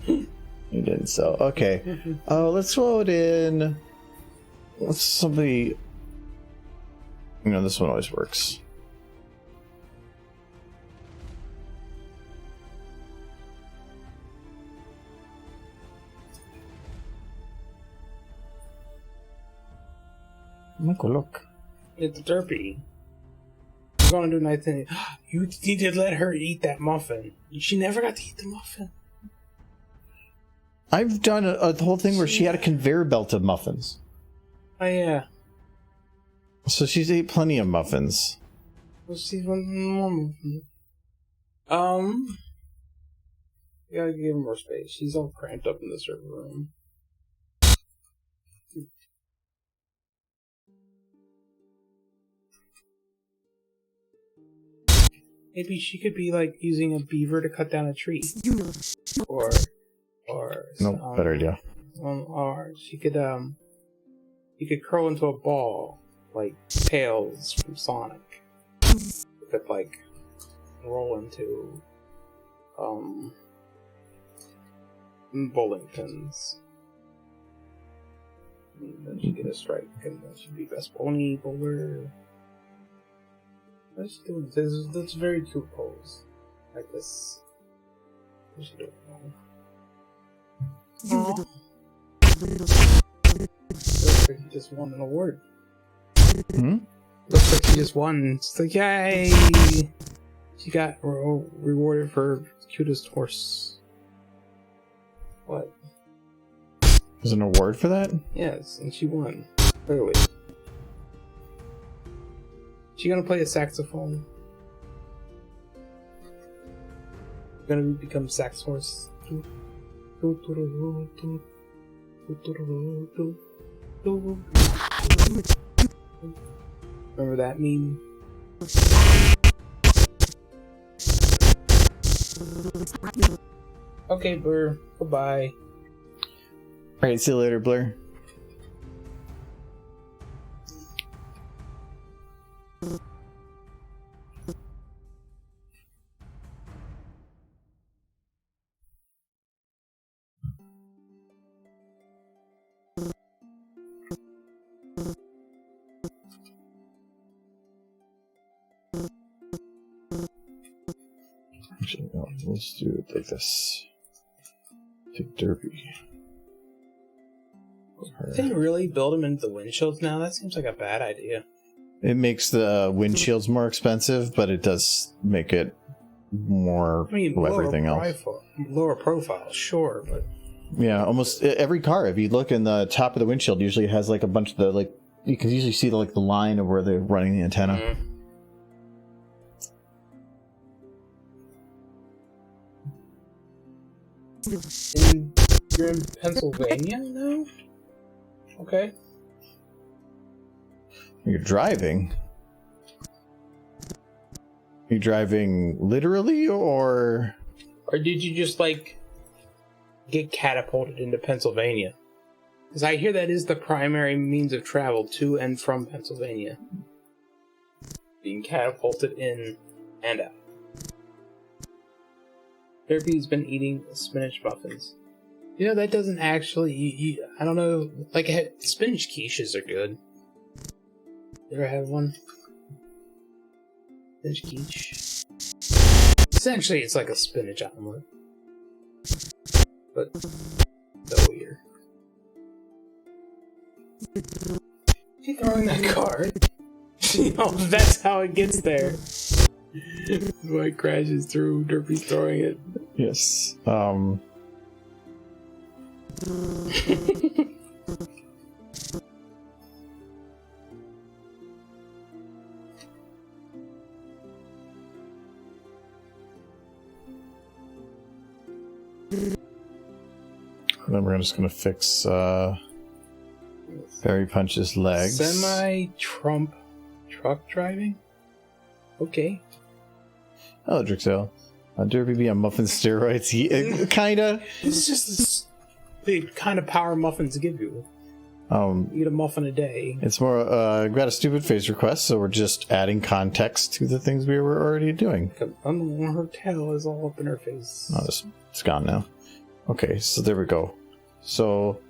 You didn't. So okay. Let's throw it in. Let's somebody. You know, this one always works. Michael, look. It's Derpy. We're going to do night thing. You need to let her eat that muffin. She never got to eat the muffin. I've done a whole thing where she had a conveyor belt of muffins. Oh, yeah. So she's ate plenty of muffins. Let's see one more muffin. You gotta give her more space. She's all cramped up in the server room. Maybe she could be like using a beaver to cut down a tree. Or Nope, better idea. Or she could you could curl into a ball like Tails from Sonic. You could like roll into bowling pins. And then she get a strike, and then she'd be best pony bowler. What is she doing? That's a very cute pose. Like this. What's she doing wrong? Looks like he just won an award. Hmm? Looks like she just won. It's like, yay! She got rewarded for cutest horse. What? There's an award for that? Yes, and she won. Clearly. She gonna play a saxophone? Gonna become sax horse? Remember that meme? Okay, Blur. Goodbye. Alright, see you later, Blair. Actually, no, let's do it like this. Take Derpy. Did they really build them into the windshields now? That seems like a bad idea. It makes the windshields more expensive, but it does make it more everything else. Lower profile, sure, but Yeah, almost every car. If you look in the top of the windshield, usually has like a bunch of the like. You can usually see the line of where they're running the antenna. Mm-hmm. You're in Pennsylvania now? Okay. You're driving. You're driving literally, or did you just like get catapulted into Pennsylvania? Because I hear that is the primary means of travel to and from Pennsylvania. Being catapulted in and out. Derpy's been eating spinach muffins. You know, that doesn't actually... I don't know... Like, spinach quiches are good. You ever had one? Spinach quiche. Essentially, it's like a spinach omelet. But doughier. She's throwing that card. That's how it gets there. That's why it crashes through. Derpy's throwing it. Yes. Then we're just gonna fix Barry Punch's legs. Semi-Trump truck driving? Okay. Oh, Drixel. Derpy be on muffin steroids. Kinda. It's just the kind of power muffins give you. You eat a muffin a day. It's more, got a stupid face request, so we're just adding context to the things we were already doing. Her tail is all up in her face. Oh, it's gone now. Okay, so there we go. So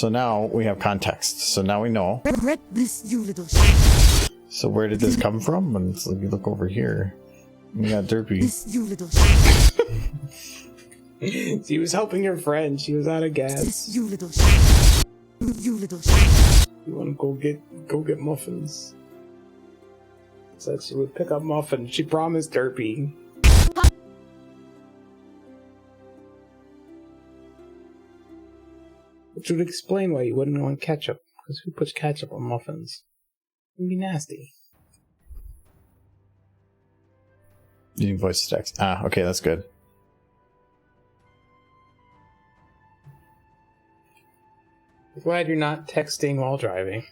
now we have context. So now we know. Regret this, you little So where did this come from? And so you look over here. We got Derpy. this, you little She was helping her friend. She was out of gas. this, you little You want to go get muffins? Said she would pick up muffins. She promised Derpy. Which would explain why you wouldn't want ketchup. Because who puts ketchup on muffins? It'd be nasty. Using voice to text. Okay, that's good. Glad you're not texting while driving.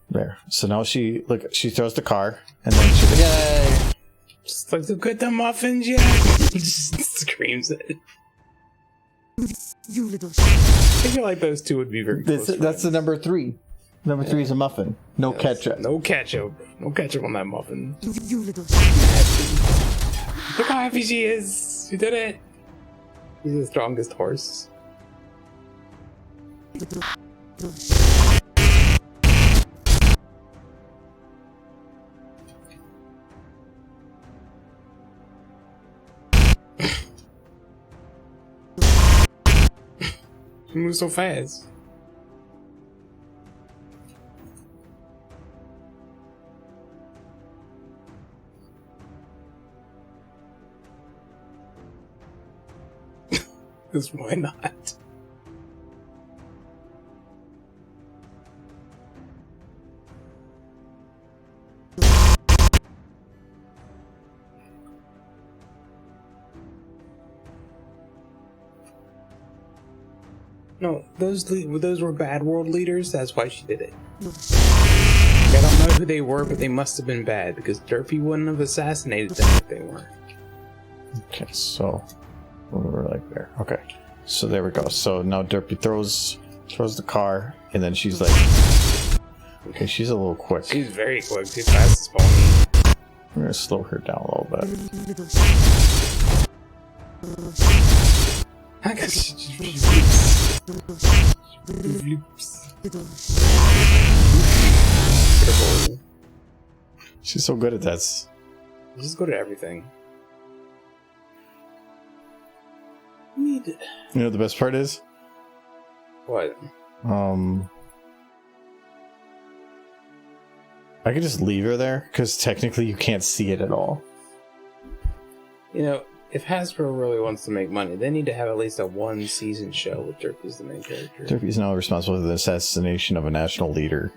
There. So now she throws the car, and then she's like, yay! Just like to get the muffins, yeah. Just screams it. you little I feel like those two would be very close That's the number 3. Number 3 is a muffin. No ketchup. No ketchup. No ketchup on that muffin. you little Look how happy she is. She did it. He's the strongest horse. She moves so fast. Because why not? No, those were bad world leaders. That's why she did it. I don't know who they were, but they must have been bad because Derpy wouldn't have assassinated them if they weren't. Okay, so we're like there. Okay, so there we go. So now Derpy throws the car, and then she's like, okay, she's a little quick. She's very quick. She's fast as pony. We're gonna slow her down a little bit. I guess she just leaps. She's so good at that. Just go to everything. You know what the best part is? What? I could just leave her there because technically you can't see it at all. You know, if Hasbro really wants to make money, they need to have at least a one-season show with Derpy as the main character. Derpy is now responsible for the assassination of a national leader.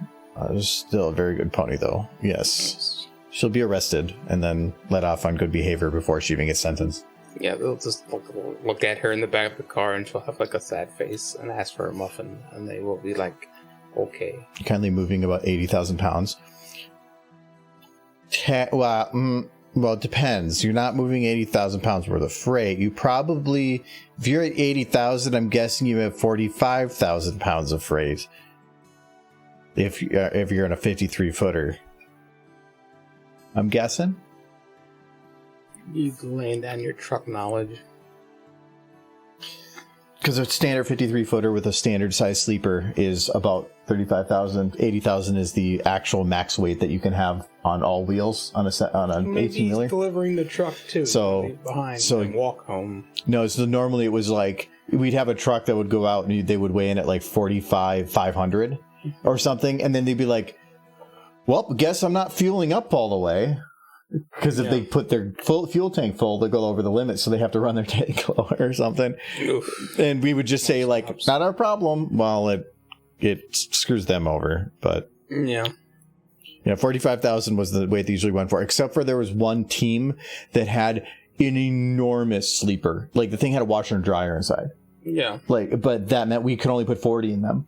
Still a very good pony, though. Yes. She'll be arrested and then let off on good behavior before she even gets sentenced. Yeah, they'll just look at her in the back of the car and she'll have like a sad face and ask for a muffin, and they will be like, okay. Currently moving about 80,000 pounds. Well, it depends. You're not moving 80,000 pounds worth of freight. You probably, if you're at 80,000, I'm guessing you have 45,000 pounds of freight. If you're in a 53-footer. I'm guessing. You laying down your truck knowledge. Because a standard 53-footer with a standard size sleeper is about 35,000. 80,000 is the actual max weight that you can have on all wheels on an 18 wheeler. Delivering the truck too. So leave behind and walk home. No, so normally it was like we'd have a truck that would go out and they would weigh in at like 45,500 or something, and then they'd be like, "Well, guess I'm not fueling up all the way." Because if they put their fuel tank full, they'll go over the limit, so they have to run their tank lower or something. Oof. And we would just say, like, not our problem. Well, it screws them over, but... Yeah. 45,000 was the weight they usually went for, except for there was one team that had an enormous sleeper. Like, the thing had a washer and dryer inside. Yeah. But that meant we could only put 40 in them.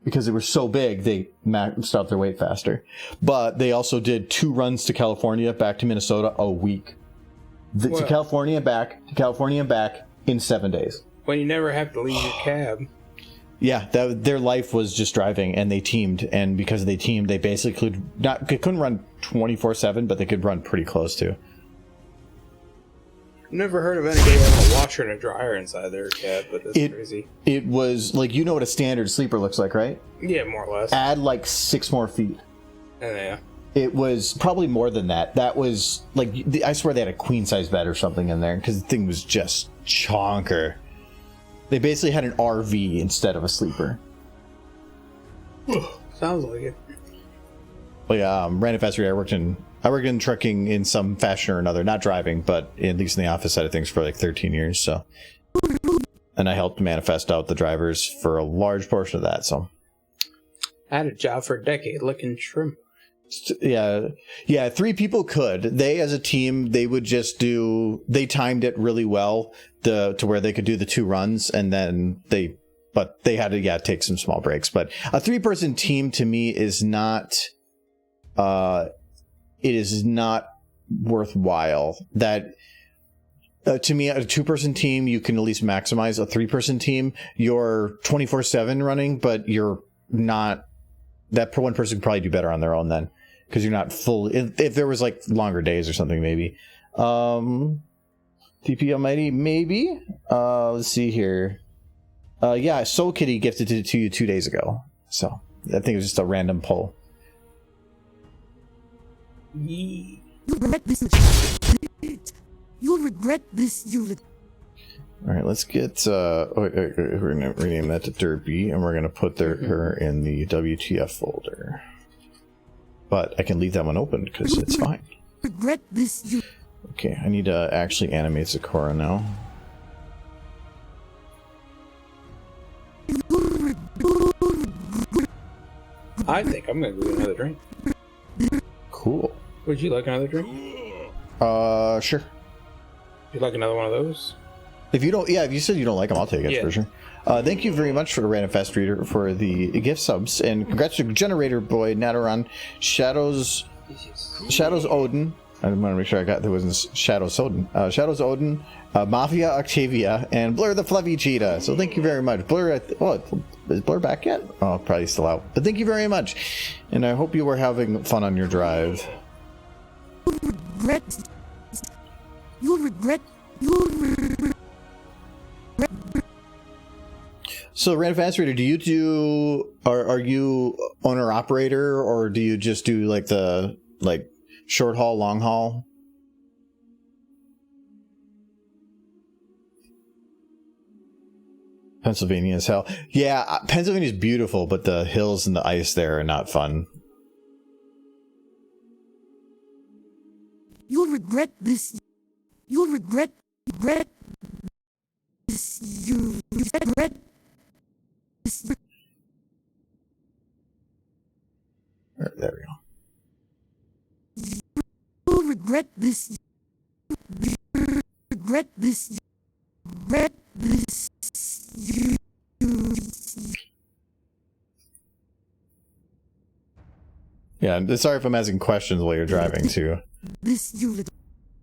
Because they were so big, they maxed out their weight faster. But they also did 2 runs to California, back to Minnesota, a week. To California and back in 7 days. When you never have to leave your cab. Yeah, their life was just driving, and they teamed. And because they teamed, they basically couldn't run 24/7, but they could run pretty close to. Never heard of anybody having a washer and a dryer inside their cab, but that's crazy. It was like, you know what a standard sleeper looks like, right? Yeah, more or less. Add like 6 more feet. Yeah. It was probably more than that. That was like, I swear they had a queen size bed or something in there, because the thing was just chonker. They basically had an RV instead of a sleeper. Sounds like it. Well, yeah, Random Factory, I worked in trucking in some fashion or another, not driving, but at least in the office side of things for like 13 years. So, and I helped manifest out the drivers for a large portion of that. So, I had a job for a decade looking shrimp. Yeah. 3 people could. They, as a team, they would just they timed it really well to where they could do the 2 runs, and then they had to take some small breaks. But a 3-person team to me is not. It is not worthwhile. That to me, a 2-person team, you can at least maximize. A 3-person team, you're 24/7 running, but you're not. That one person could probably do better on their own then, because you're not full. If there was like longer days or something, maybe. TP Almighty, maybe. Let's see here. Yeah, Soul Kitty gifted it to you 2 days ago. So I think it was just a random poll. You'll regret this. You'll regret this. All right, let's get. We're gonna rename that to Derpy, and we're gonna put her in the WTF folder. But I can leave that one open because it's fine. Regret this. Okay, I need to actually animate Sakura now. I think I'm gonna go get another drink. Cool. Would you like another drink? Sure. Would you like another one of those? If you don't, if you said you don't like them, I'll take it for sure. Thank you very much for Random Fast Reader for the gift subs, and congrats to Generator Boy, Nataron, Shadows Odin. I want to make sure there wasn't Shadows Odin. Shadows Odin, Mafia Octavia, and Blur the Fluffy Cheetah. So thank you very much. Blur, is Blur back yet? Oh, probably still out. But thank you very much, and I hope you were having fun on your drive. You'll regret. So, Random Fast Reader, are you owner operator, or do you just do like the short haul, long haul? Pennsylvania is hell. Yeah, Pennsylvania is beautiful, but the hills and the ice there are not fun. You'll regret this. You'll regret this. You regret this. There we go. You'll regret this. Regret this. Regret this. Yeah, sorry if I'm asking questions while you're driving too.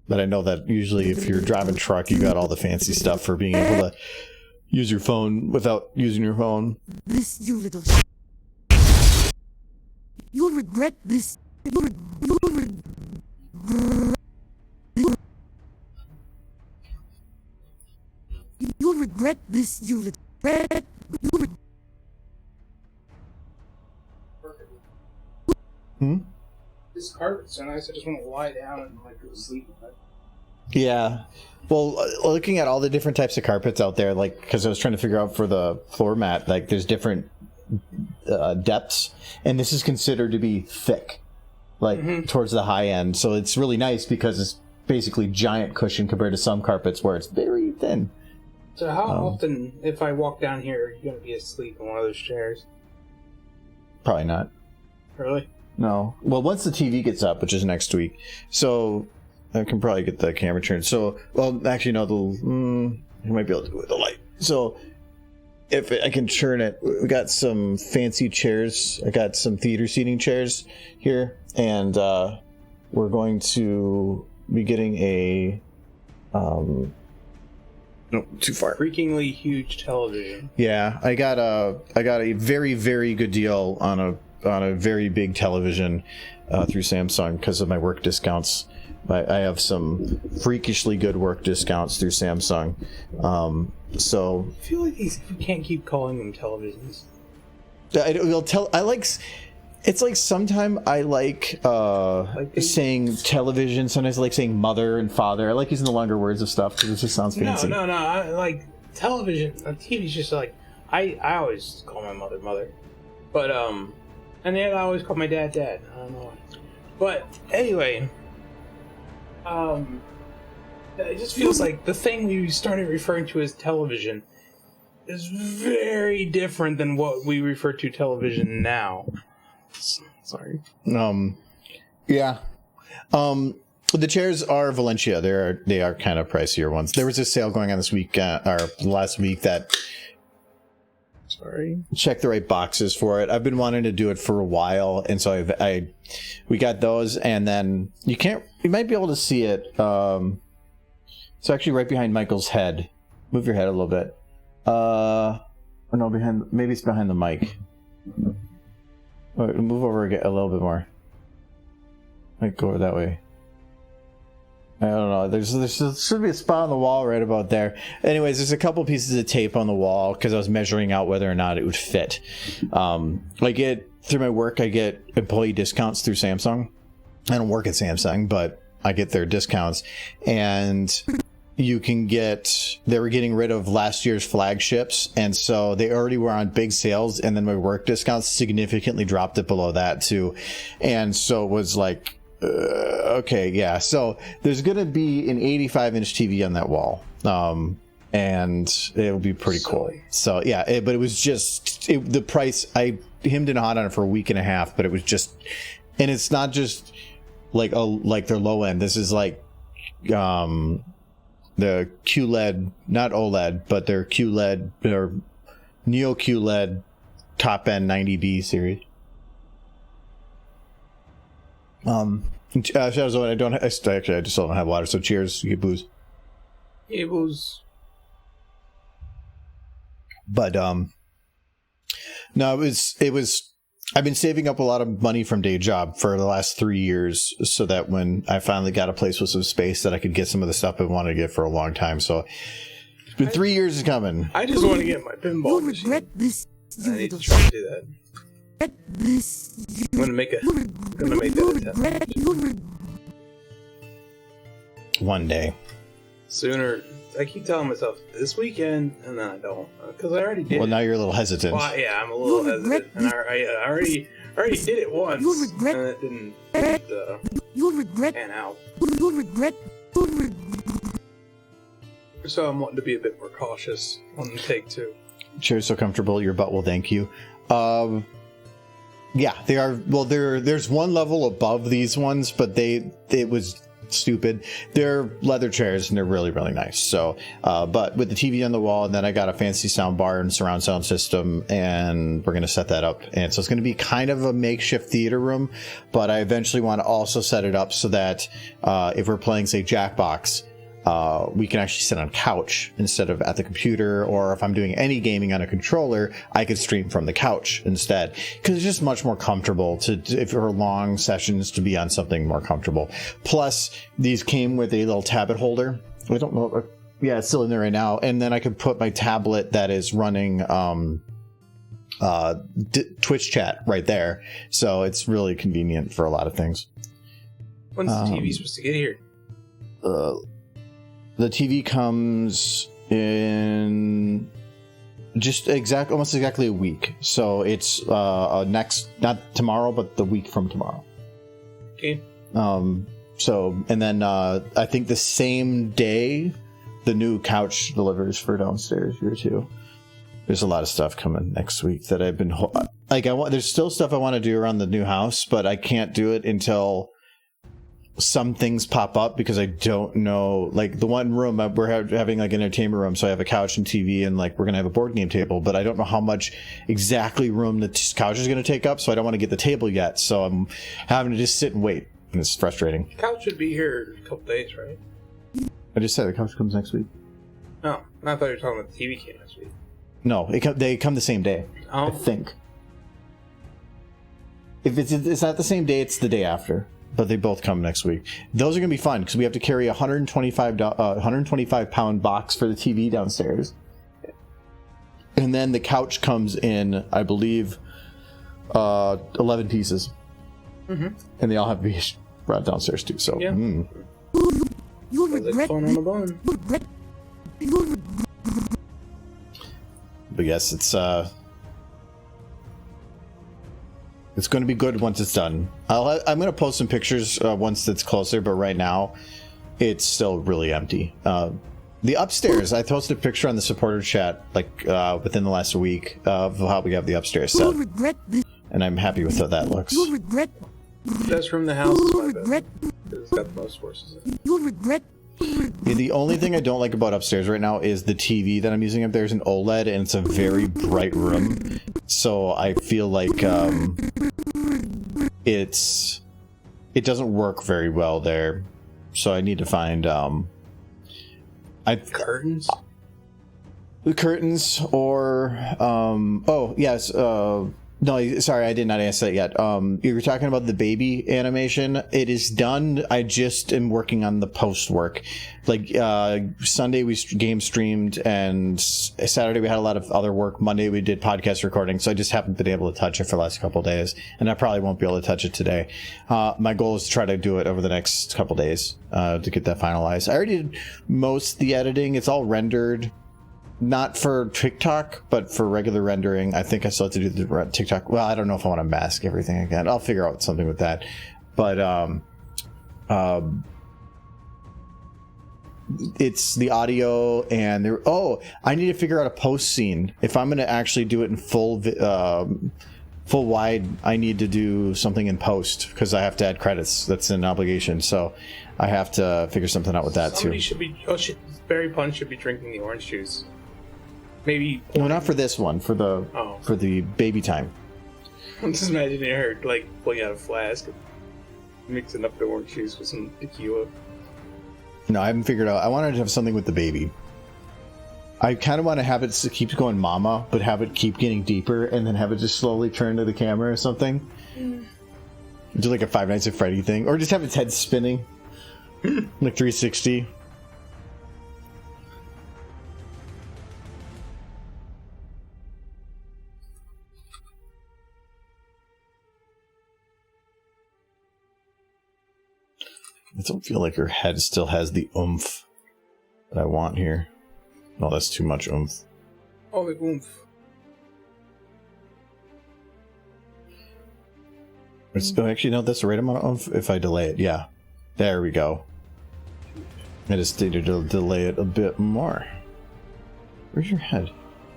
But I know that usually if you're driving a truck, you got all the fancy stuff for being able to use your phone without using your phone. This, you little. You'll regret this. You'll regret this, you little. This carpet's so nice. I just want to lie down and like go to sleep. Yeah. Well, looking at all the different types of carpets out there, like, because I was trying to figure out for the floor mat, like, there's different depths, and this is considered to be thick, like, towards the high end. So it's really nice because it's basically giant cushion compared to some carpets where it's very thin. So how often, if I walk down here, are you going to be asleep in one of those chairs? Probably not. Really? No. Well, once the TV gets up, which is next week, so I can probably get the camera turned. So, well, actually, no, I might be able to do it with the light. So, if I can turn it, we got some fancy chairs. I got some theater seating chairs here, and we're going to be getting a no, too far. Freakingly huge television. Yeah, I got a very, very good deal on a very big television through Samsung because of my work discounts. I have some freakishly good work discounts through Samsung. So I feel like you can't keep calling them televisions. It's like sometimes I like saying television. Sometimes I like saying mother and father. I like using the longer words of stuff because it just sounds fancy. No. I like television. TV's just like I always call my mother, but and then I always call my dad. I don't know why. But anyway, it just feels like the thing we started referring to as television is very different than what we refer to television now. Sorry. Yeah. The chairs are Valencia. They are kind of pricier ones. There was a sale going on this week or last week that. Sorry. Check the right boxes for it. I've been wanting to do it for a while, and so we got those, and then you might be able to see it. It's actually right behind Michael's head. Move your head a little bit. No, maybe it's behind the mic. Move over a little bit more. Might go over that way. I don't know. There should be a spot on the wall right about there. Anyways, there's a couple pieces of tape on the wall because I was measuring out whether or not it would fit. Through my work, I get employee discounts through Samsung. I don't work at Samsung, but I get their discounts. And you can they were getting rid of last year's flagships, and so they already were on big sales, and then my work discounts significantly dropped it below that too. And so it was like, okay, yeah. So there's going to be an 85-inch TV on that wall, and it'll be pretty cool. So yeah, but it was just the price. I hemmed and hawed on it for a week and a half, but it was just, and it's not just like their low end. This is like the QLED, not OLED, but their QLED or Neo QLED top end 90B series. Shadows, I just don't have water, so cheers. You get booze. It was. But no, it was. I've been saving up a lot of money from day job for the last 3 years, so that when I finally got a place with some space, that I could get some of the stuff I wanted to get for a long time. So it's been 3 years coming. I just want to get my pinball machine. I need to try to do that. I'm gonna make that attempt. One day. Sooner. I keep telling myself this weekend, and then I don't, because I already did. Well, now you're a little hesitant. Well, yeah, I'm a little hesitant, and I already did it once, and it didn't pan out. So I'm wanting to be a bit more cautious on the take two. Chair's so comfortable, your butt will thank you. Yeah, they are. Well, there's one level above these ones, but it was stupid. They're leather chairs and they're really, really nice. So, but with the TV on the wall, and then I got a fancy sound bar and surround sound system, and we're going to set that up. And so it's going to be kind of a makeshift theater room, but I eventually want to also set it up so that if we're playing, say, Jackbox, we can actually sit on a couch instead of at the computer, or if I'm doing any gaming on a controller, I could stream from the couch instead, because it's just much more comfortable if for long sessions to be on something more comfortable. Plus, these came with a little tablet holder. I don't know. Yeah, it's still in there right now. And then I could put my tablet that is running Twitch chat right there. So it's really convenient for a lot of things. When's the TV supposed to get here? The TV comes in almost exactly a week. So it's next, not tomorrow, but the week from tomorrow. Okay. So, and then I think the same day, the new couch delivers for downstairs here too. There's a lot of stuff coming next week that I've been there's still stuff I want to do around the new house, but I can't do it until some things pop up because I don't know. Like the one room we're having like an entertainment room, so I have a couch and TV, and like we're gonna have a board game table, but I don't know how much exactly room the couch is gonna take up, so I don't want to get the table yet. So I'm having to just sit and wait, and it's frustrating. The couch should be here in a couple days, right? I just said the couch comes next week. Oh, I thought you were talking about the TV came next week. No, they come the same day. Oh. I think. If it's not the same day, it's the day after. But they both come next week. Those are going to be fun because we have to carry a 125 pound box for the TV downstairs. And then the couch comes in, I believe, 11 pieces. Mm-hmm. And they all have to be brought downstairs too. So, yeah. You'll regret phone on the bone. But yes, it's going to be good once it's done. I'm going to post some pictures once it's closer, but right now it's still really empty. The upstairs, I posted a picture on the supporter chat like within the last week of how we have the upstairs set, and I'm happy with how that looks. You'll regret. Best room in the house is my bed. It's got the most horses in it. You'll regret. Yeah, the only thing I don't like about upstairs right now is the TV that I'm using up there is an OLED, and it's a very bright room. So I feel like it doesn't work very well there. So I need to find curtains. The curtains, or oh yes, no, sorry, I did not answer that yet. You were talking about the baby animation. It is done. I just am working on the post work. Like Sunday we game streamed, and Saturday we had a lot of other work. Monday we did podcast recording, so I just haven't been able to touch it for the last couple of days, and I probably won't be able to touch it today. My goal is to try to do it over the next couple of days to get that finalized. I already did most of the editing. It's all rendered. Not for TikTok, but for regular rendering. I think I still have to do the TikTok. Well, I don't know if I want to mask everything again. I'll figure out something with that. But it's the audio and there. Oh, I need to figure out a post scene. If I'm going to actually do it in full wide, I need to do something in post because I have to add credits. That's an obligation. So I have to figure something out with that Somebody too. should be. Oh shit! Barry Pun should be drinking the orange juice. Maybe. No, not for this one. For the baby time. I'm just imagining her like pulling out a flask and mixing up the orange juice with some tequila. No, I haven't figured out. I wanted to have something with the baby. I kind of want to have it keep going mama, but have it keep getting deeper, and then have it just slowly turn to the camera or something. Do like a Five Nights at Freddy thing, or just have its head spinning, like 360. I don't feel like her head still has the oomph that I want here. No, that's too much oomph. Oh, the oomph. Actually, no, that's the right amount of oomph if I delay it. Yeah. There we go. I just needed to delay it a bit more. Where's your head?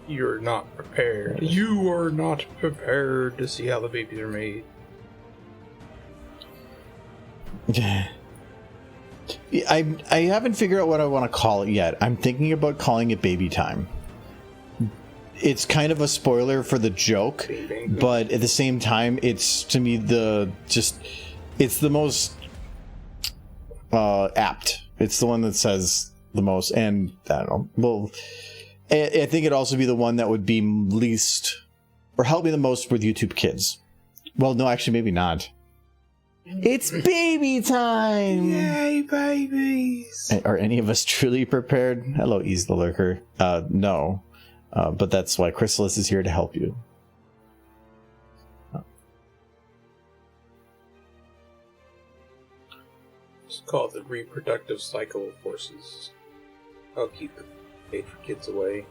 You're not prepared. You are not prepared to see how the babies are made. I haven't figured out what I want to call it yet. I'm thinking about calling it baby time. It's kind of a spoiler for the joke, but at the same time, it's to me it's the most apt. It's the one that says the most, and I don't know. Well, I think it'd also be the one that would be least or help me the most with YouTube Kids. Well, no, actually, maybe not. It's baby time! Yay, babies! Are any of us truly prepared? Hello, Ease the Lurker. No. But that's why Chrysalis is here to help you. called the reproductive cycle of horses. I'll keep the cage for kids away.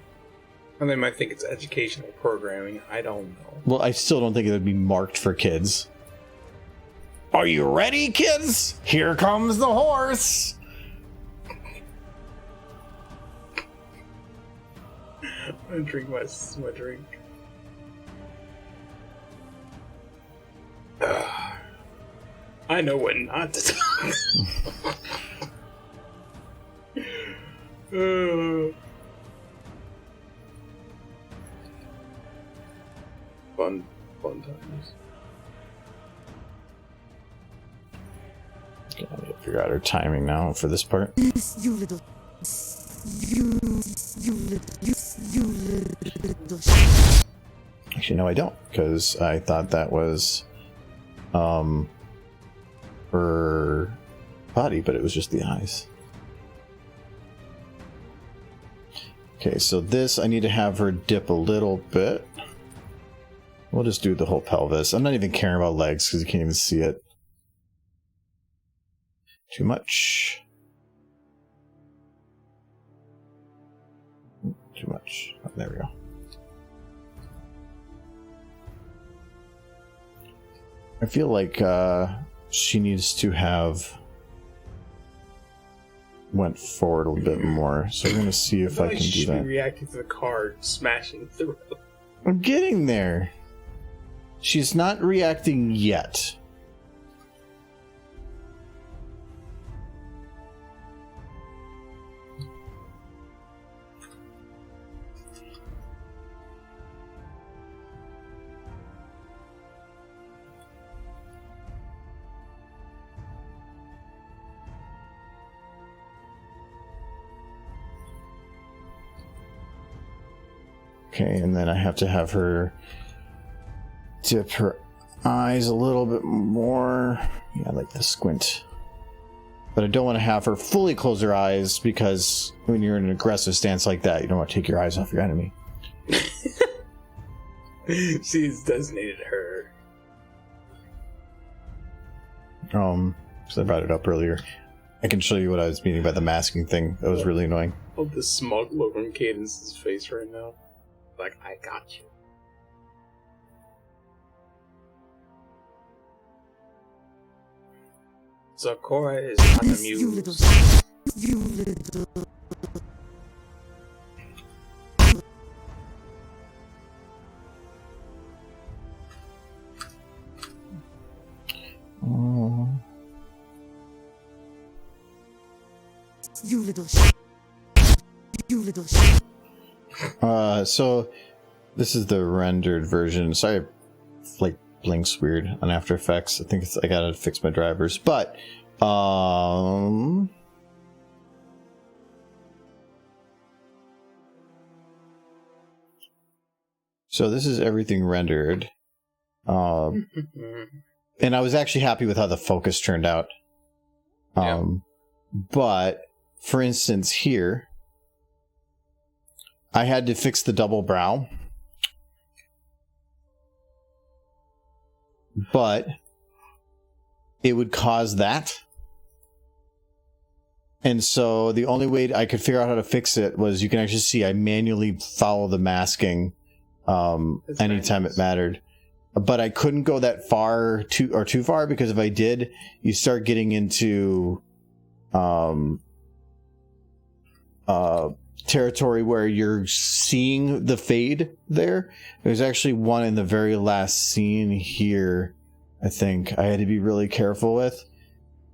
And they might think it's educational programming. I don't know. Well, I still don't think it would be marked for kids. Are you ready, kids? Here comes the horse. I'm gonna drink my drink. I know when not to talk. Fun times. Okay, I need to figure out our timing now for this part. You little. Actually, no, I don't, because I thought that was her body, but it was just the eyes. Okay, so this, I need to have her dip a little bit. We'll just do the whole pelvis. I'm not even caring about legs, because you can't even see it. Too much. Too much. Oh, there we go. I feel like she needs to have went forward a little bit more. So we're going to see if I can do that. Reacting to the car smashing through. I'm getting there. She's not reacting yet. Okay, and then I have to have her dip her eyes a little bit more. Yeah, I like the squint. But I don't want to have her fully close her eyes, because when you're in an aggressive stance like that, you don't want to take your eyes off your enemy. She's designated her. Because I brought it up earlier. I can show you what I was meaning by the masking thing. That was really annoying. Oh, the smug look on Cadence's face right now. Like, I got you. So Cora is not amused. You little. You little. You little. So this is the rendered version. Sorry, like blinks weird on After Effects. I think I gotta fix my drivers, but so this is everything rendered. And I was actually happy with how the focus turned out. But for instance, here I had to fix the double brow, but it would cause that. And so the only way I could figure out how to fix it was, you can actually see I manually follow the masking anytime it mattered. But I couldn't go that far too far, because if I did, you start getting into territory where you're seeing the fade there. There's actually one in the very last scene here, I think I had to be really careful with,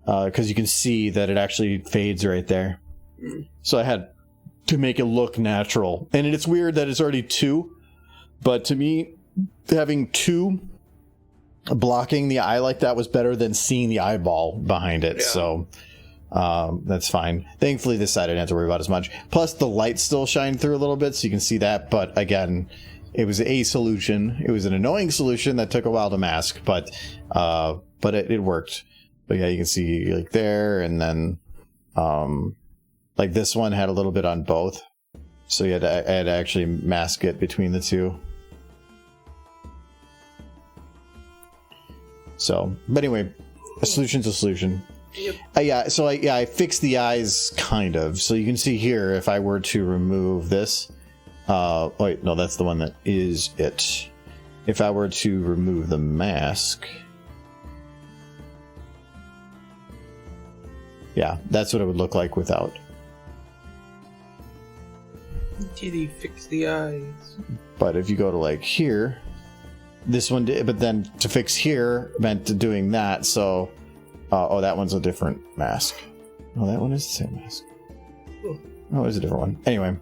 because you can see that it actually fades right there. So I had to make it look natural. And it's weird that it's already 2, but to me, having 2 blocking the eye like that was better than seeing the eyeball behind it. Yeah. So that's fine. Thankfully this side I didn't have to worry about as much. Plus the light still shined through a little bit, so you can see that. But again, it was a solution. It was an annoying solution that took a while to mask, but it worked. But yeah, you can see like there, and then like this one had a little bit on both, so I had to actually mask it between the two. So, but anyway, a solution's a solution. Yeah, so I fixed the eyes kind of. So you can see here, if I were to remove this, wait, no, that's the one that is it. If I were to remove the mask, yeah, that's what it would look like without. Did he fix the eyes? But if you go to like here, this one did, but then to fix here meant doing that. So, oh, that one's a different mask. Oh, that one is the same mask. Oh, it's a different one. Anyway,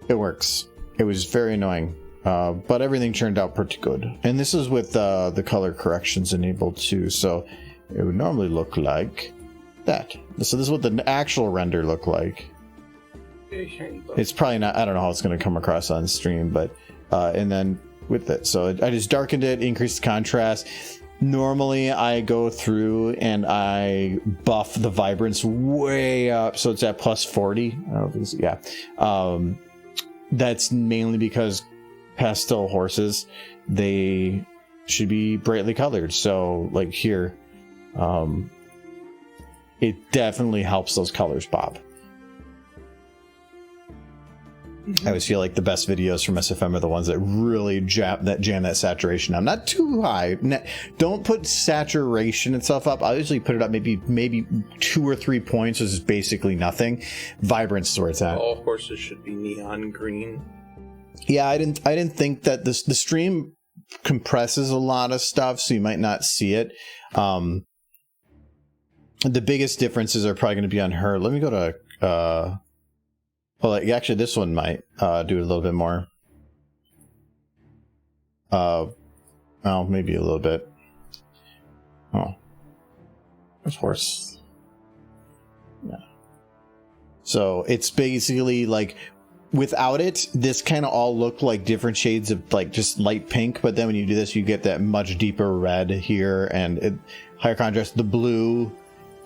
it works. It was very annoying, but everything turned out pretty good. And this is with the color corrections enabled too. So it would normally look like that. So this is what the actual render looked like. It's probably not, I don't know how it's going to come across on stream, but and then with it, so I just darkened it, increased the contrast. Normally I go through and I buff the vibrance way up, so it's at plus 40. I don't think it's, yeah. That's mainly because pastel horses, they should be brightly colored. So like here, it definitely helps those colors pop. I always feel like the best videos from SFM are the ones that really jam that saturation up. Not too high. Don't put saturation itself up. I usually put it up maybe 2 or 3 points, which is basically nothing. Vibrance is where it's at. All horses should be neon green. Yeah, I didn't think that the stream compresses a lot of stuff, so you might not see it. The biggest differences are probably going to be on her. Let me go to well, actually, this one might do it a little bit more. Well, maybe a little bit. Oh, there's horse. Yeah. So it's basically like, without it, this kind of all looked like different shades of like just light pink. But then when you do this, you get that much deeper red here and higher contrast. The blue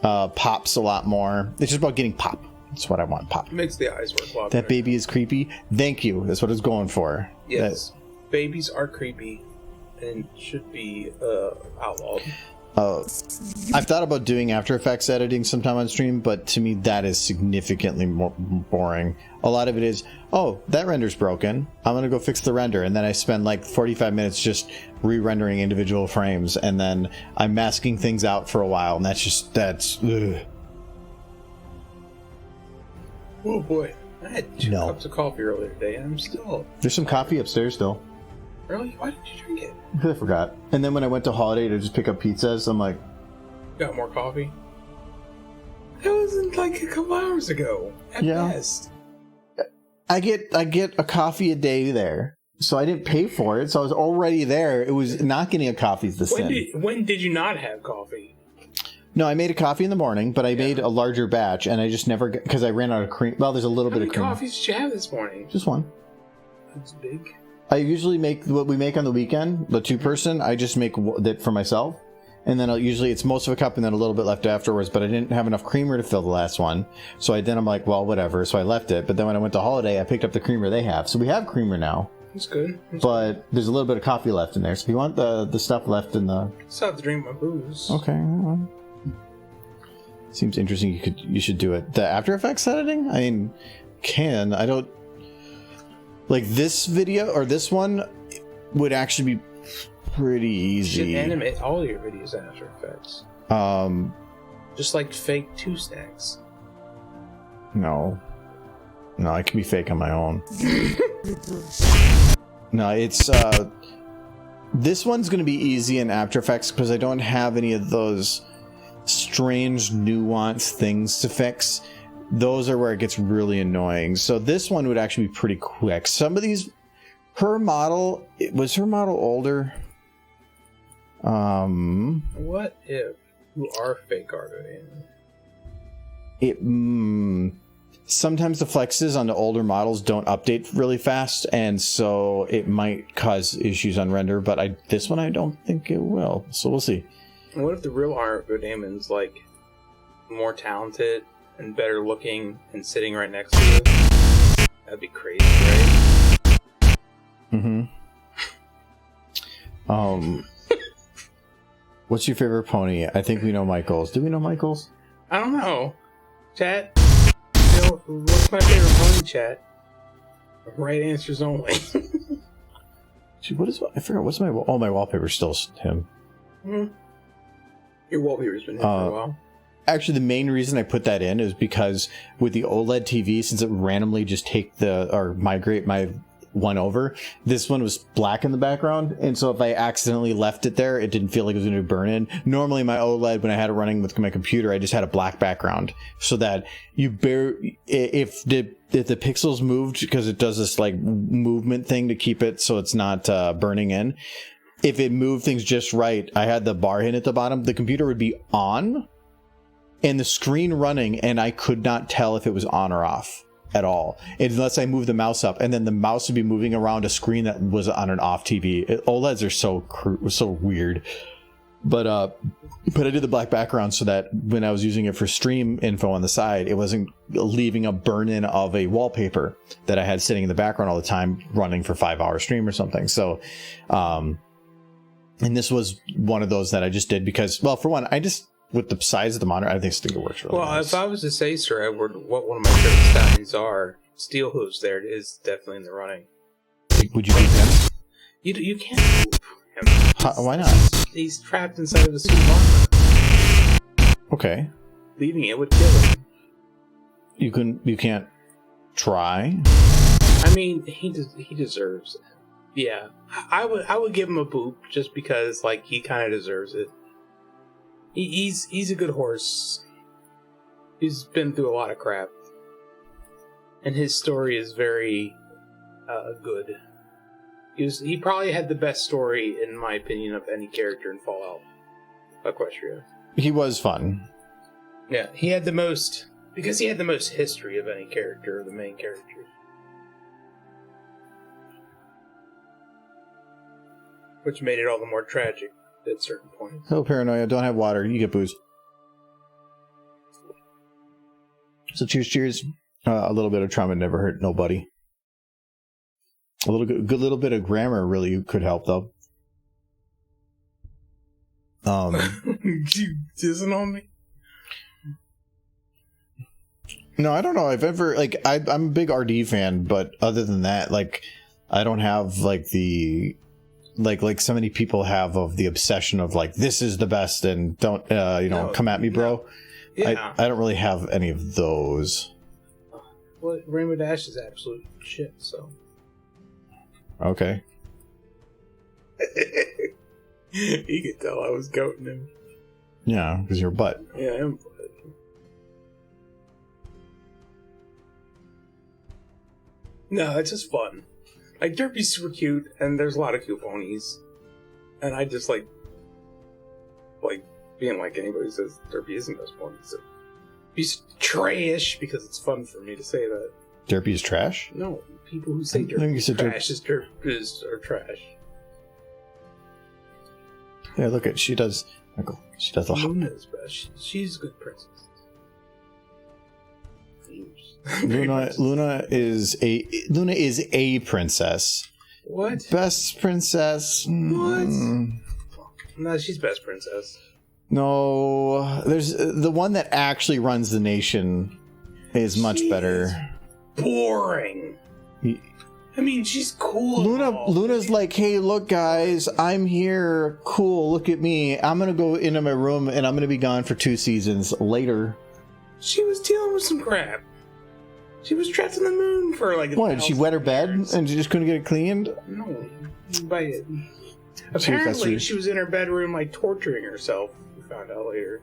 pops a lot more. It's just about getting pop. That's what I want, pop. It makes the eyes work a lot That better. baby is creepy. Thank you. That's what it's going for. Yes. Babies are creepy and should be outlawed. I've thought about doing After Effects editing sometime on stream, but to me that is significantly more boring. A lot of it is, oh, that render's broken. I'm going to go fix the render. And then I spend like 45 minutes just re-rendering individual frames. And then I'm masking things out for a while. And that's ugh. Oh boy, I had 2 cups of coffee earlier today, and I'm still... There's some coffee upstairs still. Really? Why did you drink it? I forgot. And then when I went to Holiday to just pick up pizzas, I'm like... Got more coffee? That wasn't like a couple hours ago, at best. I get a coffee a day there, so I didn't pay for it, so I was already there. It was not getting a coffee's the sin. When did you not have coffee? No, I made a coffee in the morning, but I made a larger batch, and I just never... Because I ran out of cream. Well, there's a little bit of cream. How many coffees did you have this morning? Just one. That's big. I usually make what we make on the weekend, the 2-person. I just make that for myself. And then usually it's most of a cup and then a little bit left afterwards, but I didn't have enough creamer to fill the last one. So I'm like, well, whatever. So I left it. But then when I went to Holiday, I picked up the creamer they have. So we have creamer now. That's good. But there's a little bit of coffee left in there. So if you want the stuff left in the... Still have to drink my booze. Okay. Well, seems interesting. You should do it. The After Effects editing? I mean, I don't... Like this video, or this one, would actually be pretty easy. You should animate all your videos in After Effects. Just like fake 2 snacks. No, I can be fake on my own. No, it's this one's gonna be easy in After Effects because I don't have any of those strange nuanced things to fix. Those are where it gets really annoying. So this one would actually be pretty quick. Some of these, her model older? What if you are fake artists? Sometimes the flexes on the older models don't update really fast, and so it might cause issues on render, but this one I don't think it will. So we'll see. What if the real Art Godamon's like more talented and better looking and sitting right next to you? That'd be crazy, right? What's your favorite pony? I think we know Michael's. Do we know Michael's? I don't know. Chat. You know, what's my favorite pony, chat? Right answers only. What is? I forgot. What's my? Oh, my wallpaper's still him. Mm-hmm. Your wallpaper's been here for a while. Actually, the main reason I put that in is because with the OLED TV, since it randomly just migrate my one over, this one was black in the background, and so if I accidentally left it there, it didn't feel like it was going to burn in. Normally, my OLED, when I had it running with my computer, I just had a black background, so that if the pixels moved, because it does this like movement thing to keep it so it's not burning in. If it moved things just right, I had the bar hit at the bottom, the computer would be on and the screen running, and I could not tell if it was on or off at all, unless I moved the mouse up, and then the mouse would be moving around a screen that was on an off TV. OLEDs are so weird, but I did the black background so that when I was using it for stream info on the side, it wasn't leaving a burn-in of a wallpaper that I had sitting in the background all the time, running for 5-hour stream or something. So, and this was one of those that I just did because, well, for one, with the size of the monitor, I think it works really well. If I was to say, sir, what one of my favorite stallions are, Steel Hooves there is definitely in the running. Would you beat him? You can't move him. Why not? He's trapped inside of a suit of armor. Okay. Leaving it would kill him. You can't try? I mean, he deserves it. Yeah. I would give him a boop just because, like, he kind of deserves it. He's a good horse. He's been through a lot of crap, and his story is very good. He probably had the best story, in my opinion, of any character in Fallout Equestria. He was fun. Yeah, he had the most history of any character, the main character. Which made it all the more tragic at certain points. Oh, paranoia. Don't have water. You get booze. So cheers. A little bit of trauma never hurt nobody. A good little bit of grammar really could help, though. You dissing on me? No, I don't know. I've ever I'm a big RD fan, but other than that, I don't have the like so many people have of the obsession of this is the best and don't come at me, bro. No. Yeah. I don't really have any of those. Well, Rainbow Dash is absolute shit, so. Okay. You could tell I was goating him. Yeah, because you're butt. Yeah, I am butt. No, it's just fun. Derpy's super cute, and there's a lot of cute ponies. And I just like being like anybody says Derpy isn't the best pony. So he's trash because it's fun for me to say that. Derpy is trash? No, people who say Derpy is trash are trash. Yeah, look at she does. Michael, she does a Luna is best. She's a good princess. Luna is a princess. What? Best princess. What? No, she's best princess. No, there's the one that actually runs the nation is much better. Boring. I mean, she's cool. Luna's like, hey, look, guys, I'm here. Cool, look at me. I'm gonna go into my room and I'm gonna be gone for 2 seasons. Later. She was dealing with some crap. She was trapped on the moon for what? Did she wet her bed and she just couldn't get it cleaned? No, apparently she was in her bedroom torturing herself. We found out later.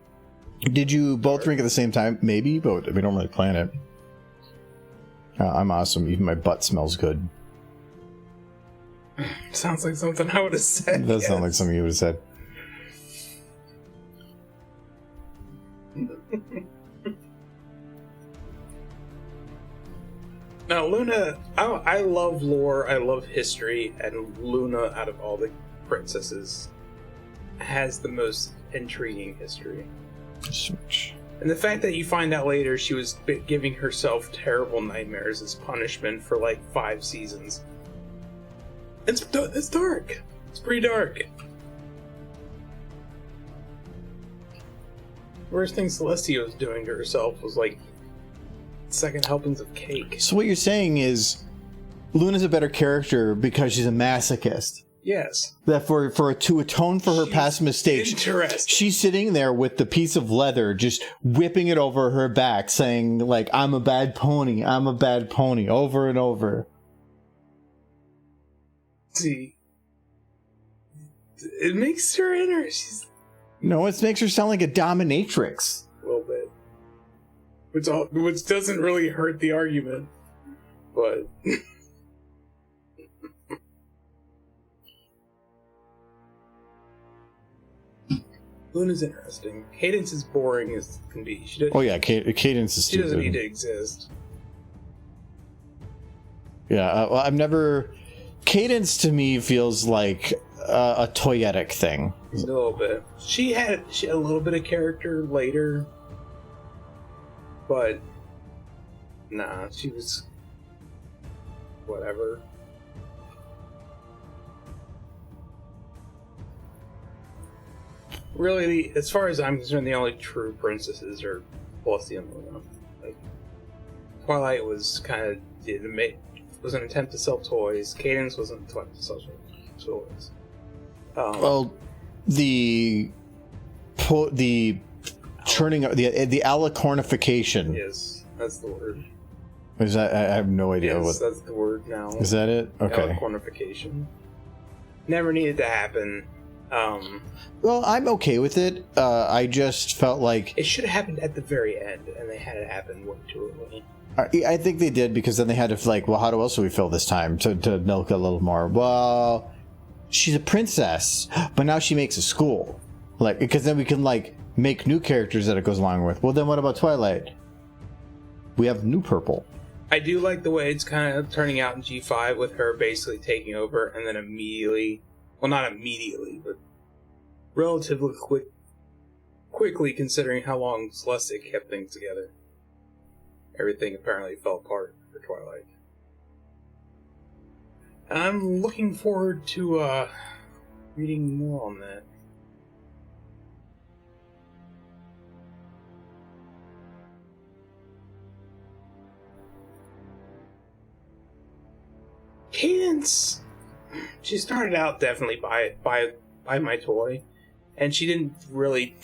Did you both drink at the same time? Maybe, but we don't really plan it. I'm awesome. Even my butt smells good. Sounds like something I would have said. It does sound like something you would have said. Now, Luna, I love lore, I love history, and Luna, out of all the princesses, has the most intriguing history. And the fact that you find out later she was giving herself terrible nightmares as punishment for 5 seasons. It's dark. It's pretty dark. Worst thing Celestia was doing to herself was like second helpings of cake. So what you're saying is Luna's a better character because she's a masochist. Yes. That to atone for her past mistakes, she's sitting there with the piece of leather, just whipping it over her back, saying like, I'm a bad pony, over and over. See, it makes her interesting. No, it makes her sound like a dominatrix. A little bit. Which doesn't really hurt the argument. But... Luna's interesting. Cadence is boring as can be. Cadence is stupid. She doesn't need to exist. Yeah, well, I've never... Cadence to me feels like a toyetic thing. A little bit. She had a little bit of character later, but nah, she was whatever. Really, as far as I'm concerned, the only true princesses are Celestia and Luna. Like, Twilight was kind of was an attempt to sell toys. Cadence was an attempt to sell toys. Well, the turning the alicornification. Yes, that's the word. Is that? I have no idea yes, what. That's the word now. Is that it? Okay. Alicornification. Never needed to happen. Well, I'm okay with it. I just felt like it should have happened at the very end, and they had it happen way too early. I think they did because then they had to like, well, how else do we fill this time to milk a little more? Well, she's a princess, but now she makes a school, like because then we can like make new characters that it goes along with. Well, then what about Twilight? We have new purple. I do like the way it's kind of turning out in G5 with her basically taking over and then immediately, well, not immediately, but relatively quickly considering how long Celestia kept things together. Everything apparently fell apart for Twilight. I'm looking forward to reading more on that. Cadence, she started out definitely by my toy, and she didn't really.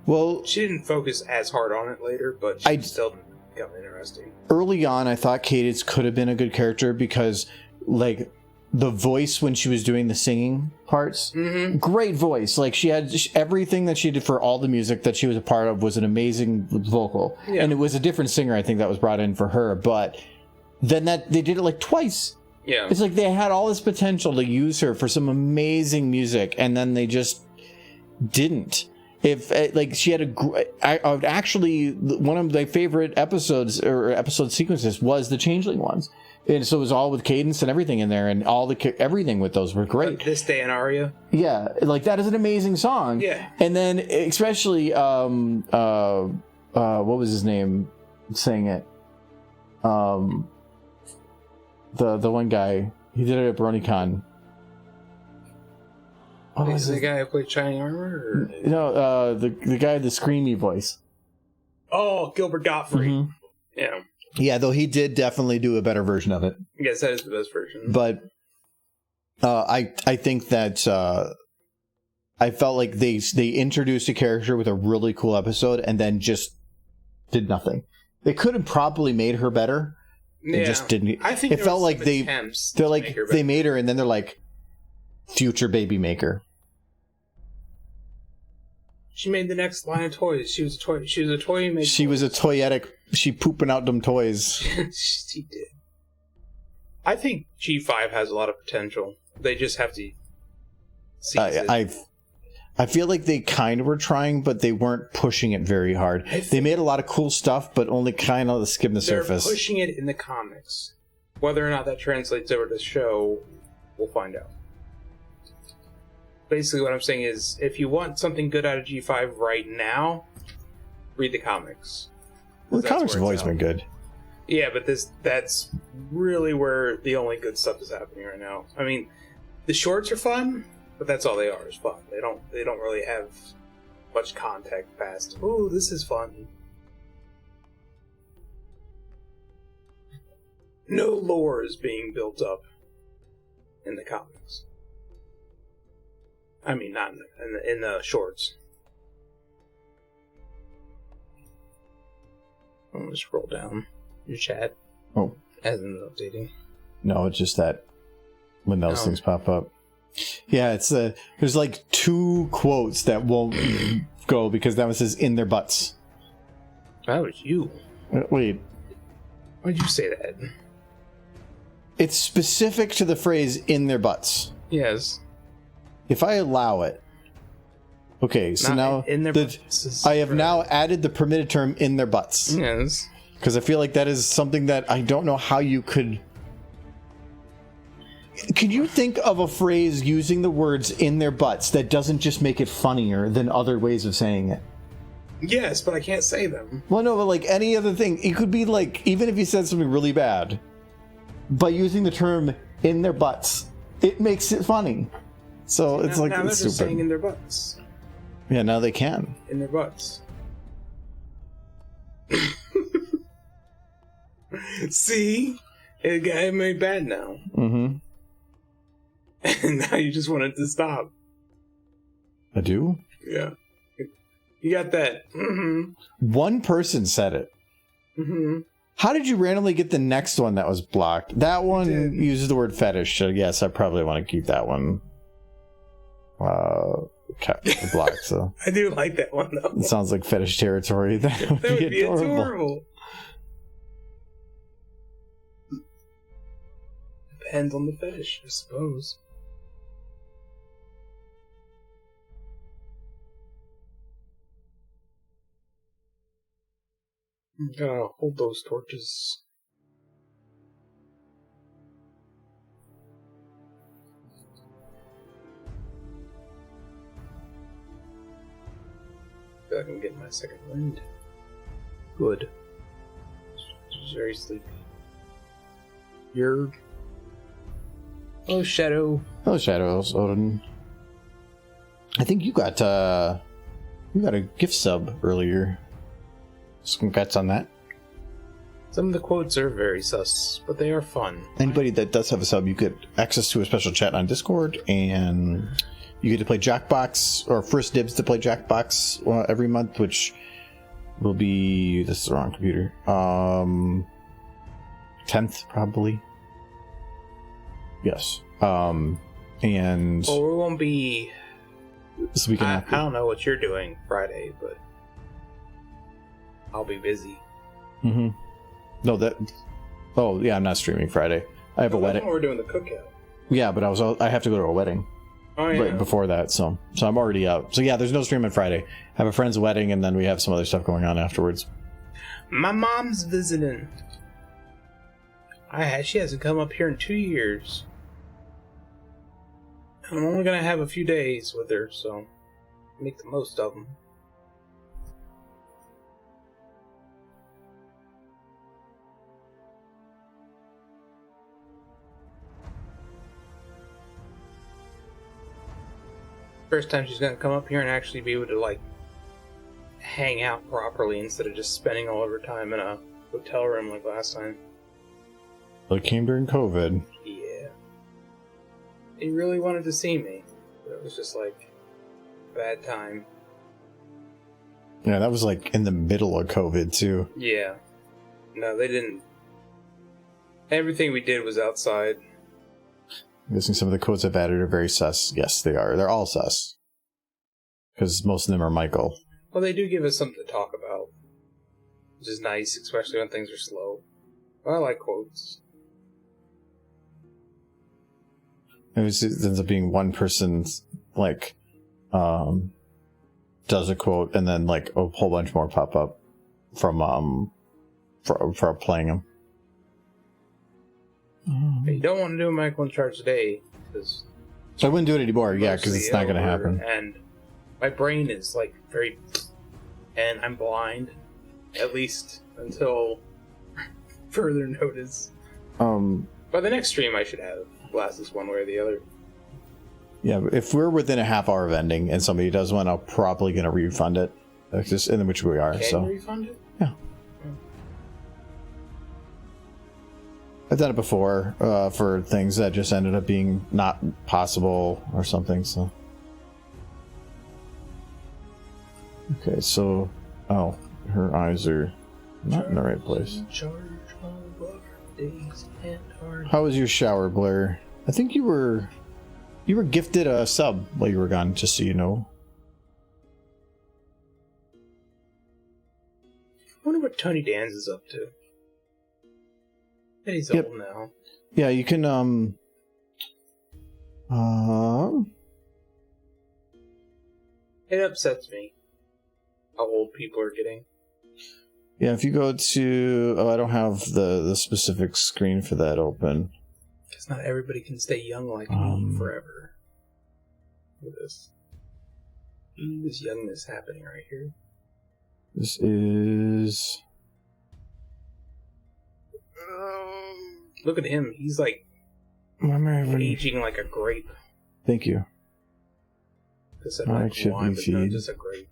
Well, she didn't focus as hard on it later, but she still got interesting. Early on, I thought Cadence could have been a good character because, like, the voice when she was doing the singing parts, great voice. Like she had everything that she did for all the music that she was a part of was an amazing vocal, and it was a different singer I think that was brought in for her. But then they did it like twice. Yeah, it's like they had all this potential to use her for some amazing music, and then they just didn't. If like she had I would actually one of my favorite episodes or episode sequences was the Changeling ones, and so it was all with Cadence and everything in there, and all everything with those were great. This Day in Aria, yeah, like that is an amazing song. Yeah, and then especially what was his name sang it? The one guy, he did it at BronyCon. Is the guy who played Shining Armor? Or? No, the guy with the screamy voice. Oh, Gilbert Gottfried. Mm-hmm. Yeah. Yeah, though he did definitely do a better version of it. Yes, that is the best version. But I think that I felt like they introduced a character with a really cool episode and then just did nothing. They could have probably made her better. They just didn't. I think it felt like they made her and then they're like, future baby maker. She made the next line of toys. She was a toy maker. She was a toyetic. She pooping out them toys. She did. I think G5 has a lot of potential. They just have to seize it. I feel like they kind of were trying, but they weren't pushing it very hard. They made a lot of cool stuff, but only kind of skim the surface. They're pushing it in the comics. Whether or not that translates over to the show, we'll find out. Basically what I'm saying is, if you want something good out of G5 right now, read the comics. Well, the comics have always been good. Yeah, but that's really where the only good stuff is happening right now. I mean, the shorts are fun, but that's all they are, is fun. They don't really have much contact past. Ooh, this is fun. No lore is being built up in the comics. I mean, not in the shorts. I'm gonna scroll down your chat. Oh. As in updating. No, it's just that when those things pop up. Yeah, it's there's like 2 quotes that won't go because that one says in their butts. That was you. Wait. Why'd you say that? It's specific to the phrase in their butts. Yes. If I allow it. Okay, so now in their butts I have now added the permitted term in their butts. Yes. Because I feel like that is something that I don't know how you could... Could you think of a phrase using the words in their butts that doesn't just make it funnier than other ways of saying it? Yes, but I can't say them. Well, no, but like any other thing, it could be like, even if you said something really bad, by using the term in their butts, it makes it funny. So it's like, now it's they're just saying stupid. in their butts. Yeah, now they can. In their butts. See? It got made bad now. Mm-hmm. And now you just want it to stop. I do? Yeah. You got that. Mm-hmm. One person said it. Mm-hmm. How did you randomly get the next one that was blocked? That one uses the word fetish, so yes, I probably want to keep that one blocked. So I do like that one, though. it sounds like fetish territory. That would be adorable. Depends on the fetish, I suppose. I'm gonna hold those torches. I feel like I'm getting my second wind. Good. Just very sleepy. You're... Oh, Shadow. Oh, Shadows, Odin. I think you got a gift sub earlier. Some congrats on that. Some of the quotes are very sus, but they are fun. Anybody that does have a sub, you get access to a special chat on Discord, and you get to play Jackbox, or first dibs to play Jackbox every month, which will be... This is the wrong computer. 10th, probably. Yes. And... Well, we won't be... This weekend I don't know what you're doing Friday, but... I'll be busy. Mm-hmm. No, that... Oh, yeah, I'm not streaming Friday. I have a wedding. We're doing the cookout. Yeah, but I have to go to a wedding. Oh, yeah. Right before that, so I'm already out. So yeah, there's no stream on Friday. I have a friend's wedding, and then we have some other stuff going on afterwards. My mom's visiting. She hasn't come up here in 2 years. I'm only gonna have a few days with her, so make the most of them. First time she's gonna come up here and actually be able to, like, hang out properly instead of just spending all of her time in a hotel room like last time. Well, it came during COVID. Yeah. He really wanted to see me, but it was just, like, bad time. Yeah, that was like in the middle of COVID too. Yeah. No, they didn't. Everything we did was outside. I'm guessing some of the codes I've added are very sus. Yes, they are. They're all sus. Because most of them are Michael. Well, they do give us something to talk about, which is nice, especially when things are slow. I like quotes. It ends up being one person's, like, does a quote, and then, like, a whole bunch more pop up from for playing them. But you don't want to do a Michael in Charge today, because... So I wouldn't do it anymore, yeah, because it's not going to happen. And my brain is, like, very... And I'm blind, at least until further notice. By the next stream, I should have glasses one way or the other. Yeah, if we're within a half hour of ending and somebody does one, I'm probably going to refund it. That's just in which we are. Can you refund it? Yeah. I've done it before for things that just ended up being not possible or something. So. Okay, so her eyes are not in the right place. How was your shower, Blair? I think you were gifted a sub while you were gone, just so you know. I wonder what Tony Danz is up to. He's old now. Yeah, you can It upsets me how old people are getting. Yeah, if you go to I don't have the specific screen for that open. Because not everybody can stay young like me forever. Look at this. This youngness happening right here. This is... Look at him. He's like aging like a grape. Thank you. This is like wine, but not just a grape.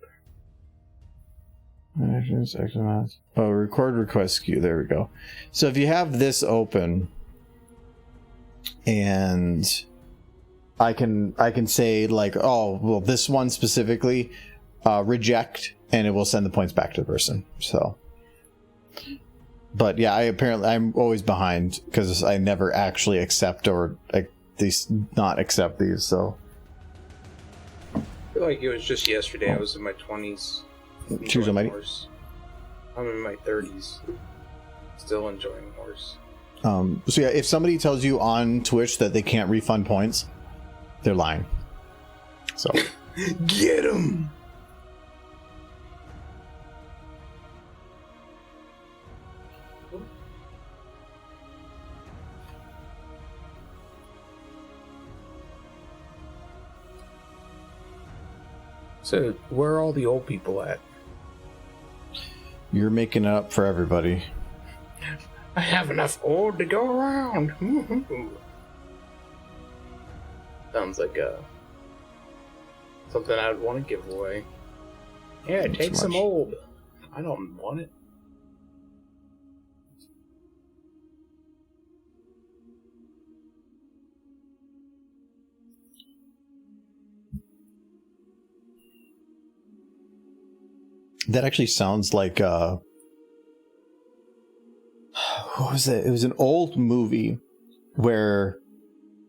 Oh, record request queue. There we go. So if you have this open, and I can say like, oh well, this one specifically, reject, and it will send the points back to the person. So, but yeah, I'm always behind because I never actually accept or at least not accept these. So I feel like it was just yesterday. I was in my 20s. Choose Almighty. Horse. I'm in my 30s. Still enjoying horse. So yeah, if somebody tells you on Twitch that they can't refund points, they're lying. So get them. So where are all the old people at? You're making it up for everybody. I have enough old to go around. Sounds like something I'd want to give away. Yeah, take some old. I don't want it. That actually sounds like what was it? It was an old movie where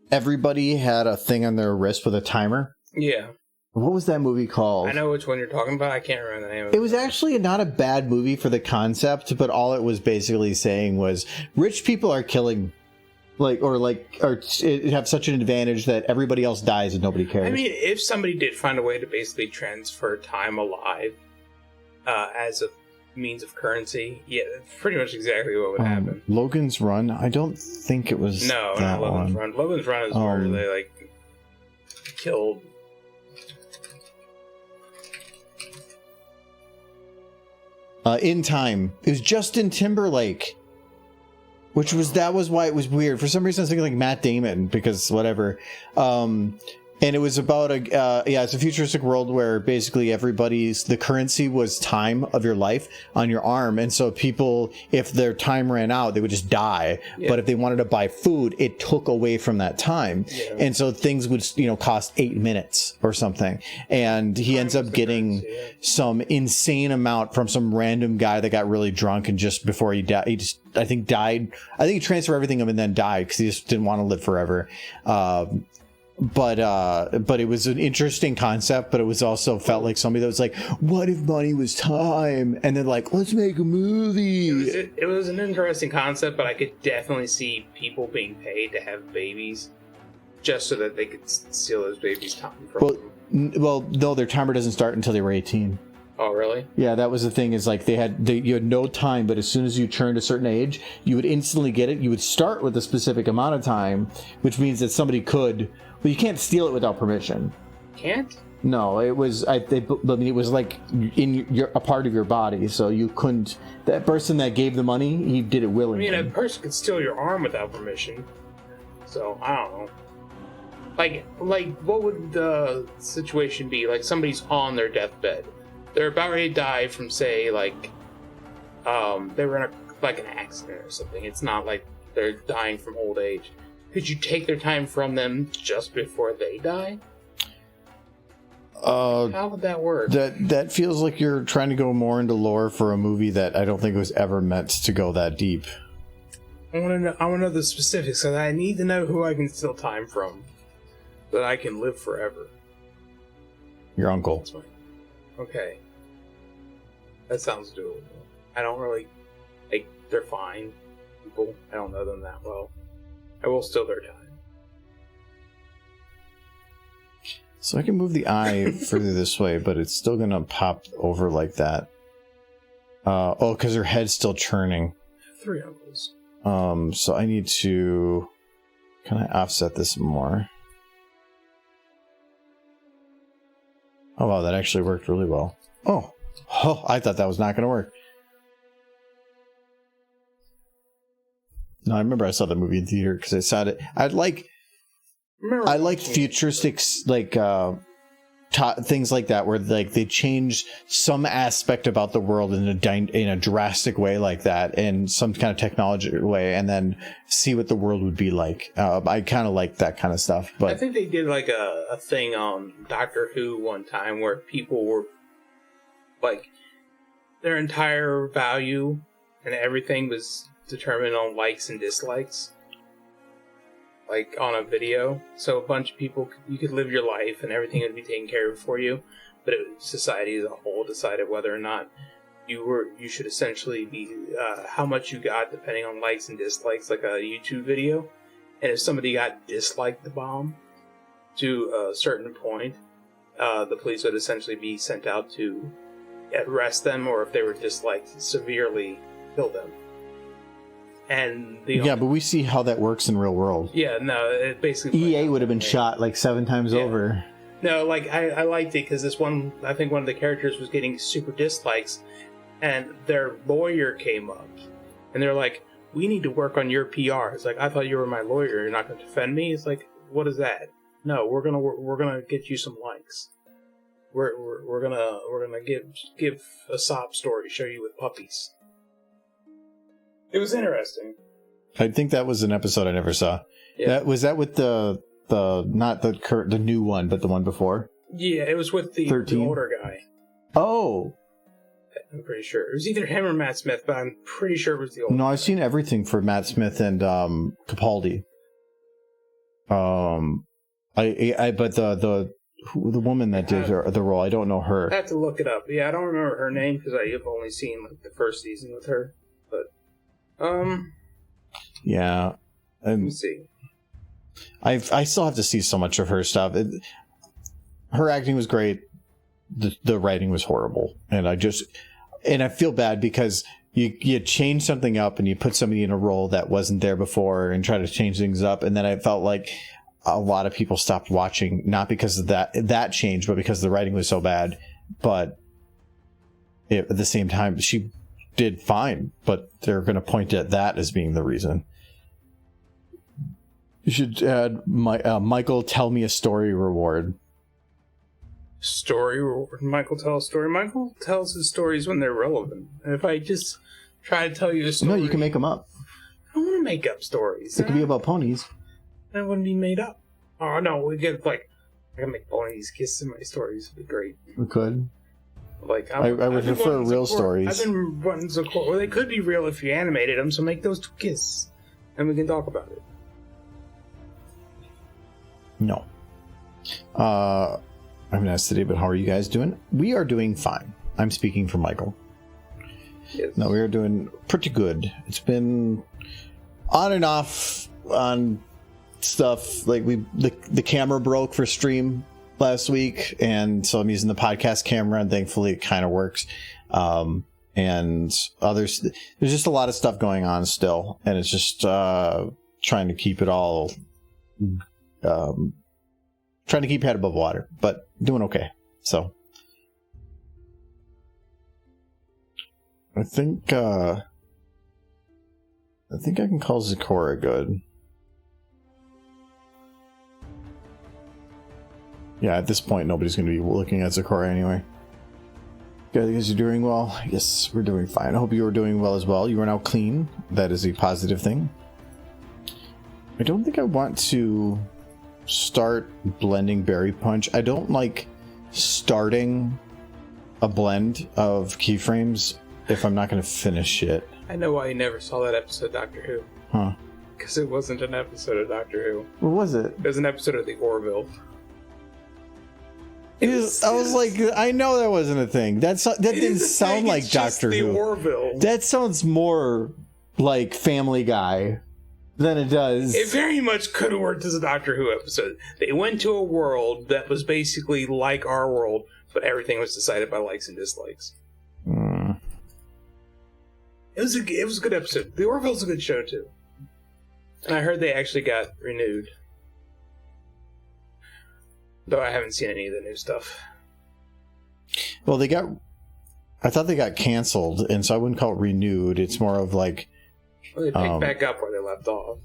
everybody had a thing on their wrist with a timer. Yeah. What was that movie called? I know which one you're talking about. I can't remember the name of it. It was actually not a bad movie for the concept, but all it was basically saying was rich people are killing or have such an advantage that everybody else dies and nobody cares. I mean, if somebody did find a way to basically transfer time alive as a means of currency, yeah, that's pretty much exactly what would happen. Logan's Run? I don't think it was not Logan's Run. Logan's Run is where they like killed. In Time. It was Justin Timberlake. That was why it was weird. For some reason I was thinking like Matt Damon, because whatever. And it was about it's a futuristic world where basically the currency was time of your life on your arm. And so people, if their time ran out, they would just die. Yeah. But if they wanted to buy food, it took away from that time. Yeah. And so things would, cost 8 minutes or something. And he ends up getting some insane amount from some random guy that got really drunk. And just before he died, I think he transferred everything to him and then died because he just didn't want to live forever. But it was an interesting concept, but it was also felt like somebody that was like, what if money was time? And then like, let's make a movie. It was an interesting concept, but I could definitely see people being paid to have babies just so that they could steal those babies' time from them. Well, no, their timer doesn't start until they were 18. Oh, really? Yeah, that was the thing, is like you had no time, but as soon as you turned a certain age, you would instantly get it. You would start with a specific amount of time, which means that somebody could... Well, you can't steal it without permission. Can't? No, it was. It was like a part of your body, so you couldn't. That person that gave the money, he did it willingly. I mean, a person could steal your arm without permission. So I don't know. Like, what would the situation be? Like, somebody's on their deathbed. They're about ready to die from, say, like, they were in an accident or something. It's not like they're dying from old age. Could you take their time from them just before they die? How would that work? That feels like you're trying to go more into lore for a movie that I don't think was ever meant to go that deep. I want to know the specifics, so that I need to know who I can steal time from, so that I can live forever. Your uncle. That's fine. Okay. That sounds doable. I don't really... Like, they're fine people. I don't know them that well. I will steal their time. So I can move the eye further this way, but it's still going to pop over like that. Because her head's still churning. I have 3 uncles. So I need to... Can I offset this more? Oh, wow, that actually worked really well. Oh, I thought that was not going to work. No, I remember I saw the movie in theater because I saw it. I liked futuristic, like, things like that, where like they change some aspect about the world in a drastic way like that, in some kind of technology way, and then see what the world would be like. I kind of like that kind of stuff. But I think they did like a thing on Doctor Who one time where people were like, their entire value and everything was determined on likes and dislikes, like on a video. So a bunch of people, you could live your life and everything would be taken care of for you, but society as a whole decided whether or not you should essentially be how much you got depending on likes and dislikes, like a YouTube video. And if somebody got disliked the bomb to a certain point, the police would essentially be sent out to arrest them, or if they were disliked, severely kill them. And but we see how that works in real world. Yeah, no, it basically... EA would have been shot like 7 times over. No, like, I liked it because this one, I think one of the characters was getting super dislikes, and their lawyer came up, and they're like, we need to work on your PR. It's like, I thought you were my lawyer, you're not going to defend me? It's like, what is that? No, we're gonna get you some likes. We're gonna give a sob story, show you with puppies. It was interesting. I think that was an episode I never saw. Yeah. Was that with the not the new one, but the one before? Yeah, it was with the older guy. Oh, I'm pretty sure it was either him or Matt Smith, but I'm pretty sure it was the older. No, I've seen everything for Matt Smith and Capaldi. But the woman that did the role, I don't know her. I have to look it up. Yeah, I don't remember her name because I've only seen like the first season with her. But yeah, let me see. I still have to see so much of her stuff. Her acting was great. The writing was horrible, and I feel bad because you change something up and you put somebody in a role that wasn't there before and try to change things up, and then I felt like a lot of people stopped watching, not because of that change, but because the writing was so bad. But at the same time, she did fine, but they're going to point at that as being the reason. You should add Michael tell me a story reward. Story reward. Michael tells a story. Michael tells his stories when they're relevant. And if I just try to tell you a story... No, you can make them up. I don't want to make up stories. It could be about ponies. That wouldn't be made up. Oh, no, we get, like... I can make ponies kiss in my stories. It'd be great. We could. Like, I would prefer real stories. I've been wanting to... Well, they could be real if you animated them, so make those 2 kiss. And we can talk about it. No. I'm not today, but how are you guys doing? We are doing fine. I'm speaking for Michael. Yes. No, we are doing pretty good. It's been on and off on stuff. Like the camera broke for stream last week, and so I'm using the podcast camera, and thankfully it kind of works. And others, there's just a lot of stuff going on still, and it's just trying to keep it all. Trying to keep head above water, but doing okay. So I think I can call Zikora good. Yeah, at this point, nobody's going to be looking at Sakura anyway. Guys, you're doing well. Yes, we're doing fine. I hope you are doing well as well. You are now clean. That is a positive thing. I don't think I want to start blending Berry Punch. I don't like starting a blend of keyframes if I'm not going to finish it. I know why you never saw that episode of Doctor Who. Huh. Because it wasn't an episode of Doctor Who. What was it? It was an episode of the Orville. I was like, I know that wasn't a thing. That didn't sound like Doctor Who. The Orville. That sounds more like Family Guy than it does. It very much could have worked as a Doctor Who episode. They went to a world that was basically like our world, but everything was decided by likes and dislikes. It was a good episode. The Orville's a good show too, and I heard they actually got renewed. Though I haven't seen any of the new stuff. Well, I thought they got canceled, and so I wouldn't call it renewed. It's more of like... Well, they picked back up where they left off.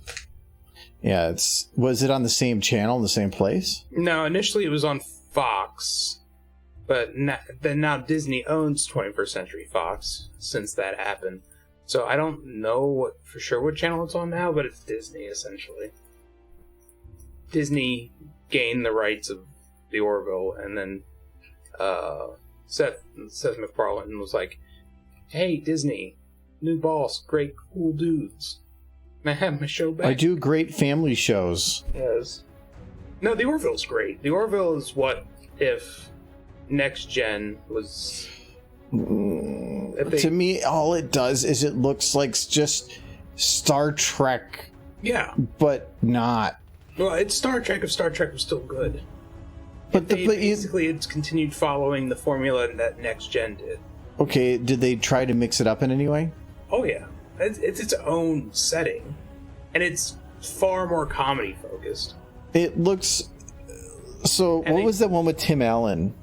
Yeah, was it on the same channel, in the same place? No, initially it was on Fox. But then now Disney owns 21st Century Fox since that happened. So I don't know for sure what channel it's on now, but it's Disney, essentially. Disney gained the rights of the Orville, and then Seth MacFarlane was like, "Hey, Disney, new boss, great cool dudes. Can I have my show back?" I do great family shows. Yes. No, the Orville's great. The Orville is what if Next Gen was... To me, all it does is it looks like just Star Trek. Yeah. But not. Well, it's Star Trek if Star Trek was still good. But basically, it's continued following the formula that Next Gen did. Okay, did they try to mix it up in any way? Oh, yeah. It's its own setting. And it's far more comedy-focused. It looks... So, what was that one with Tim Allen?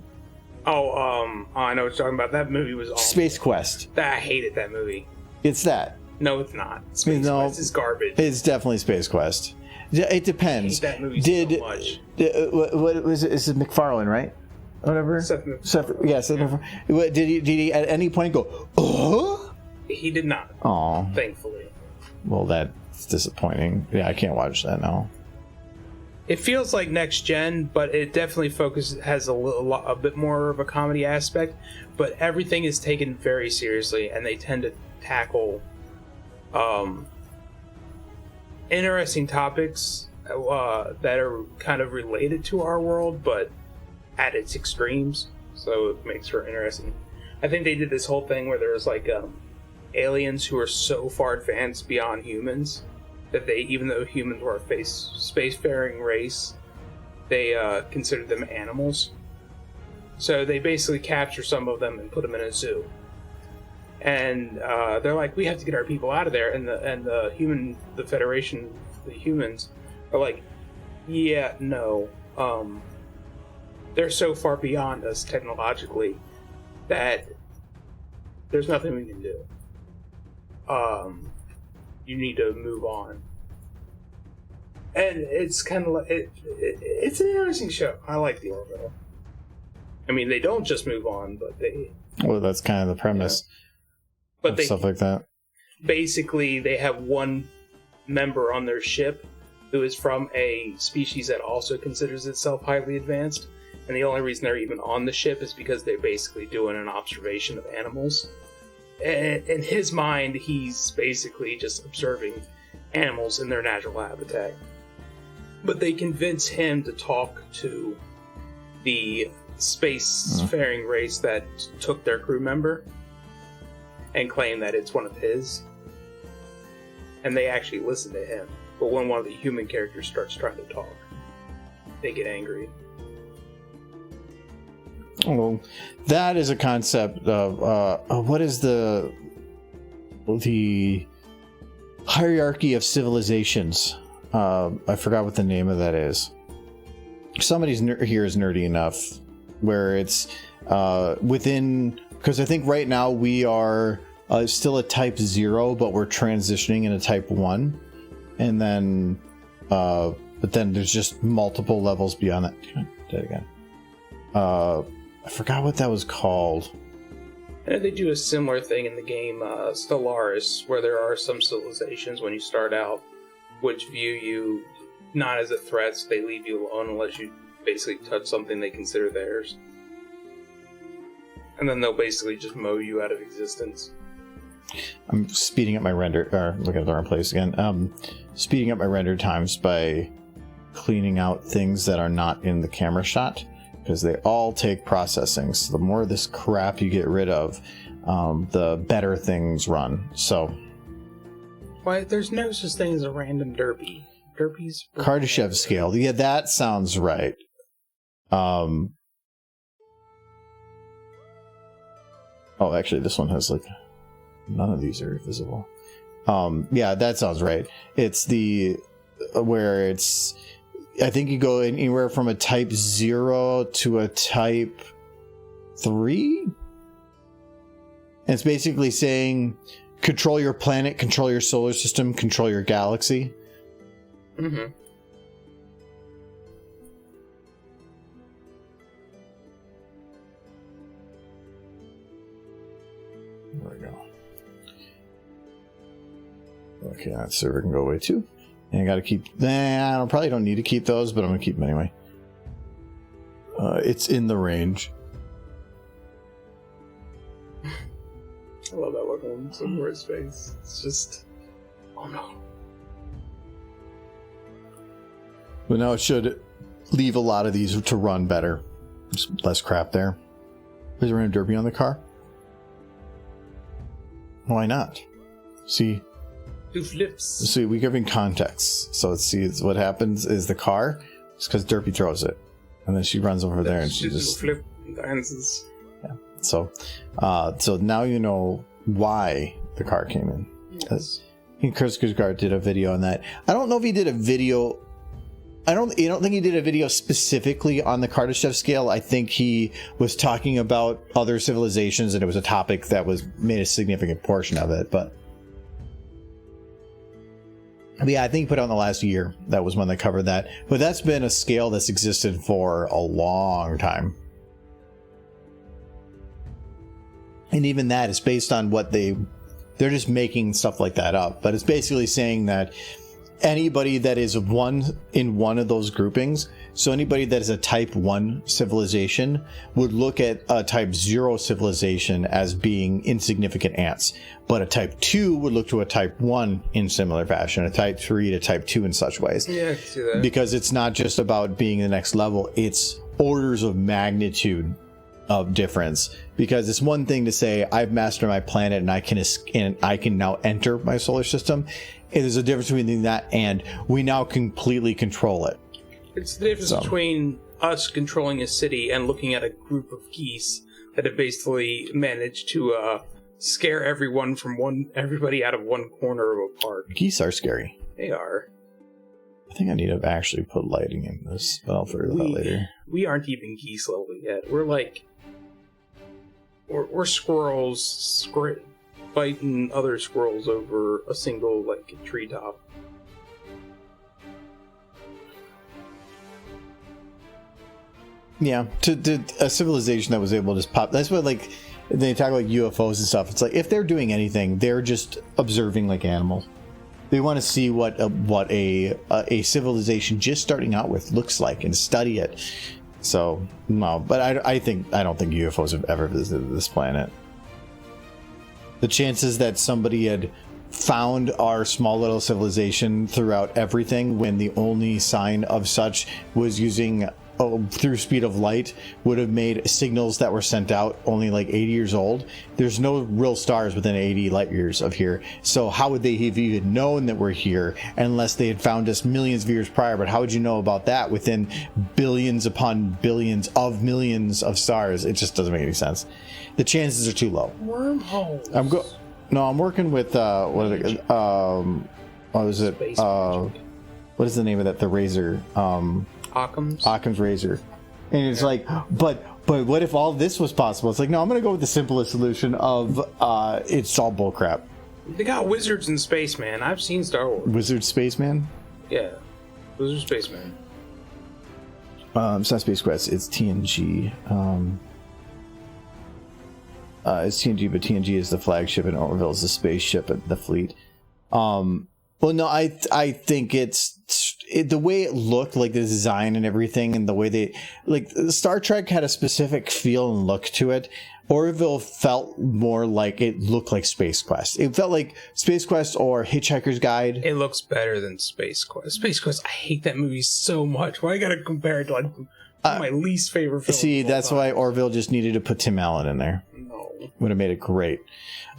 I know what you're talking about. That movie was awful. Space Quest. I hated that movie. It's that. No, it's not. Space Quest is garbage. It's definitely Space Quest. It depends. I hate that movie so much. What was it? Is it MacFarlane, right? Whatever. Seth MacFarlane. Did he at any point go, "Oh"? He did not. Oh, thankfully. Well, that's disappointing. Yeah, I can't watch that now. It feels like Next Gen, but it definitely has a bit more of a comedy aspect. But everything is taken very seriously, and they tend to tackle interesting topics that are kind of related to our world, but at its extremes. So it makes for interesting. I think they did this whole thing where there was like aliens who are so far advanced beyond humans that they, even though humans were a spacefaring race, they considered them animals. So they basically capture some of them and put them in a zoo. And they're like, we have to get our people out of there. And the Federation, the humans, are like, yeah, no. They're so far beyond us technologically that there's nothing we can do. You need to move on. And it's kind of like it's an interesting show. I like the Orville. I mean, they don't just move on, but they... Well, that's kind of the premise. Yeah. But stuff like that. Basically, they have one member on their ship who is from a species that also considers itself highly advanced. And the only reason they're even on the ship is because they're basically doing an observation of animals. And in his mind, he's basically just observing animals in their natural habitat. But they convince him to talk to the spacefaring race that took their crew member and claim that it's one of his. And they actually listen to him. But when one of the human characters starts trying to talk, they get angry. Well, that is a concept of what is the hierarchy of civilizations. I forgot what the name of that is. Somebody's here is nerdy enough where it's within, because I think right now we are still a type 0, but we're transitioning into type 1, and then but then there's just multiple levels beyond that. Do that again. I forgot what that was called. I know they do a similar thing in the game Stellaris, where there are some civilizations when you start out which view you not as a threat, so they leave you alone unless you basically touch something they consider theirs. And then they'll basically just mow you out of existence. I'm speeding up my render, or looking at the wrong place again. Speeding up my render times by cleaning out things that are not in the camera shot, because they all take processing. So the more of this crap you get rid of, the better things run. So, Why, there's no such thing as a random derpy. Derpy's Kardashev scale. Yeah, that sounds right. Oh, actually, this one has like none of these are visible. Yeah, that sounds right. It's the where it's. I think you go anywhere from a type 0 to a type 3. And it's basically saying control your planet, control your solar system, control your galaxy. Mm-hmm. There we go. Okay, that server can go away too. And I gotta keep... I probably don't need to keep those, but I'm gonna keep them anyway. It's in the range. I love that look on Sonora's face. It's just... Oh no. But now it should leave a lot of these to run better. Just less crap there. Is there a derpy on the car? Why not? See... Two flips. See, we're giving context. So let's see, what happens is the car, it's because Derpy throws it. And then she runs over there and she just... flip dances. Yeah. So now you know why the car came in. Yes. Chris Guzgard did a video on that. I don't know if he did a video... I don't think he did a video specifically on the Kardashev scale. I think he was talking about other civilizations and it was a topic that was made a significant portion of it, but yeah, I think he put out in the last year. That was when they covered that. But that's been a scale that's existed for a long time. And even that is based on what they're just making stuff like that up. But it's basically saying that anybody that is in one of those groupings, so anybody that is a type 1 civilization would look at a type 0 civilization as being insignificant ants, but a type 2 would look to a type 1 in similar fashion, a type 3 to type 2 in such ways. Yeah, I can see that. Because it's not just about being the next level, it's orders of magnitude of difference. Because it's one thing to say I've mastered my planet and I can now enter my solar system. There's a difference between that and we now completely control it. It's the difference between us controlling a city and looking at a group of geese that have basically managed to scare everybody out of one corner of a park. Geese are scary. They are. I think I need to actually put lighting in this, but I'll figure that out later. We aren't even geese level yet. We're like... We're squirrels fighting other squirrels over a single, like, treetop. Yeah, to a civilization that was able to just pop. That's what, like, they talk about UFOs and stuff. It's like if they're doing anything, they're just observing like animals. They want to see what a civilization just starting out with looks like and study it. So no, but I don't think UFOs have ever visited this planet. The chances that somebody had found our small little civilization throughout everything when the only sign of such was using through speed of light would have made signals that were sent out only like 80 years old. There's no real stars within 80 light years of here. So how would they have even known that we're here unless they had found us millions of years prior? But how would you know about that within billions upon billions of millions of stars? It just doesn't make any sense. The chances are too low. Wormholes. I'm working with what is the name of that? The Razor. Occam's Razor. And it's like, but what if all this was possible? It's like, no, I'm going to go with the simplest solution of it's all bullcrap. They got wizards in space, man. I've seen Star Wars. Wizard Spaceman? Yeah. Wizard Spaceman. It's not Space Quest, it's TNG. It's TNG, but TNG is the flagship and Orville is the spaceship and the fleet. Well, no, I think the way it looked, like the design and everything, and the way they, like, Star Trek had a specific feel and look to it. Orville felt more like it looked like Space Quest. It felt like Space Quest or Hitchhiker's Guide. It looks better than Space Quest. Space Quest, I hate that movie so much. Why I gotta compare it to like my least favorite film? See, that's why Orville just needed to put Tim Allen in there. No. Would have made it great.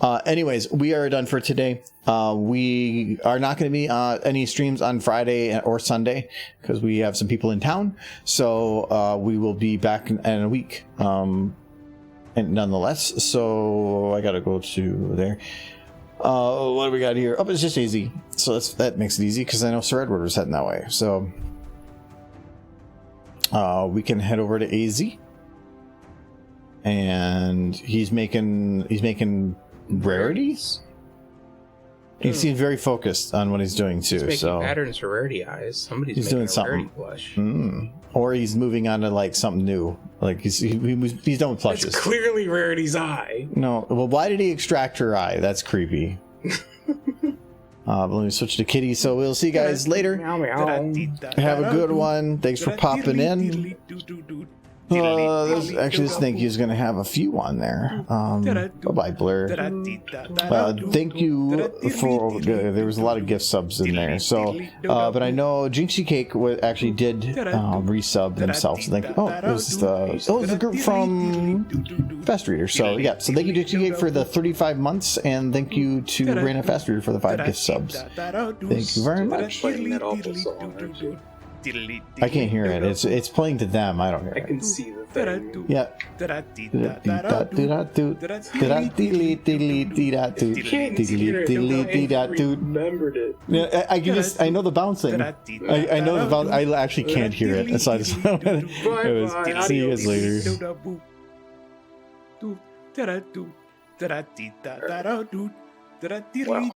Anyways, we are done for today. We are not going to be any streams on Friday or Sunday because we have some people in town. So we will be back in a week. And nonetheless, so I gotta go to there. What do we got here? Oh, it's just easy. So that makes it easy because I know Sir Edward was heading that way. So we can head over to AZ, and he's making rarities. He seems very focused on what he's doing too. He's making so patterns for rarity eyes. He's doing something. Blush. Or he's moving on to like something new. Like he's done with plushes. It's clearly Rarity's eye. No, well, why did he extract her eye? That's creepy. Let me switch to Kitty. So we'll see you guys later. Meow, meow. Have a good one. Thanks for popping in. This thank you is going to have a few on there. Bye-bye, Blur. Thank you for... there was a lot of gift subs in there. So, but I know Jinxie Cake actually did resub themselves. So thank you. Oh, it was the group from Fast Reader. So, yeah. So thank you, Jinxie Cake, for the 35 months. And thank you to Raina Fast Reader for the 5 gift subs. Thank you very much. Playing that awful song. I can't hear it. It's playing to them. I don't hear it. I can see the thing. Yeah. Remembered it. Yeah, I know the bouncing. I know the bounce. I actually can't hear it. So I just see you guys later. Wow.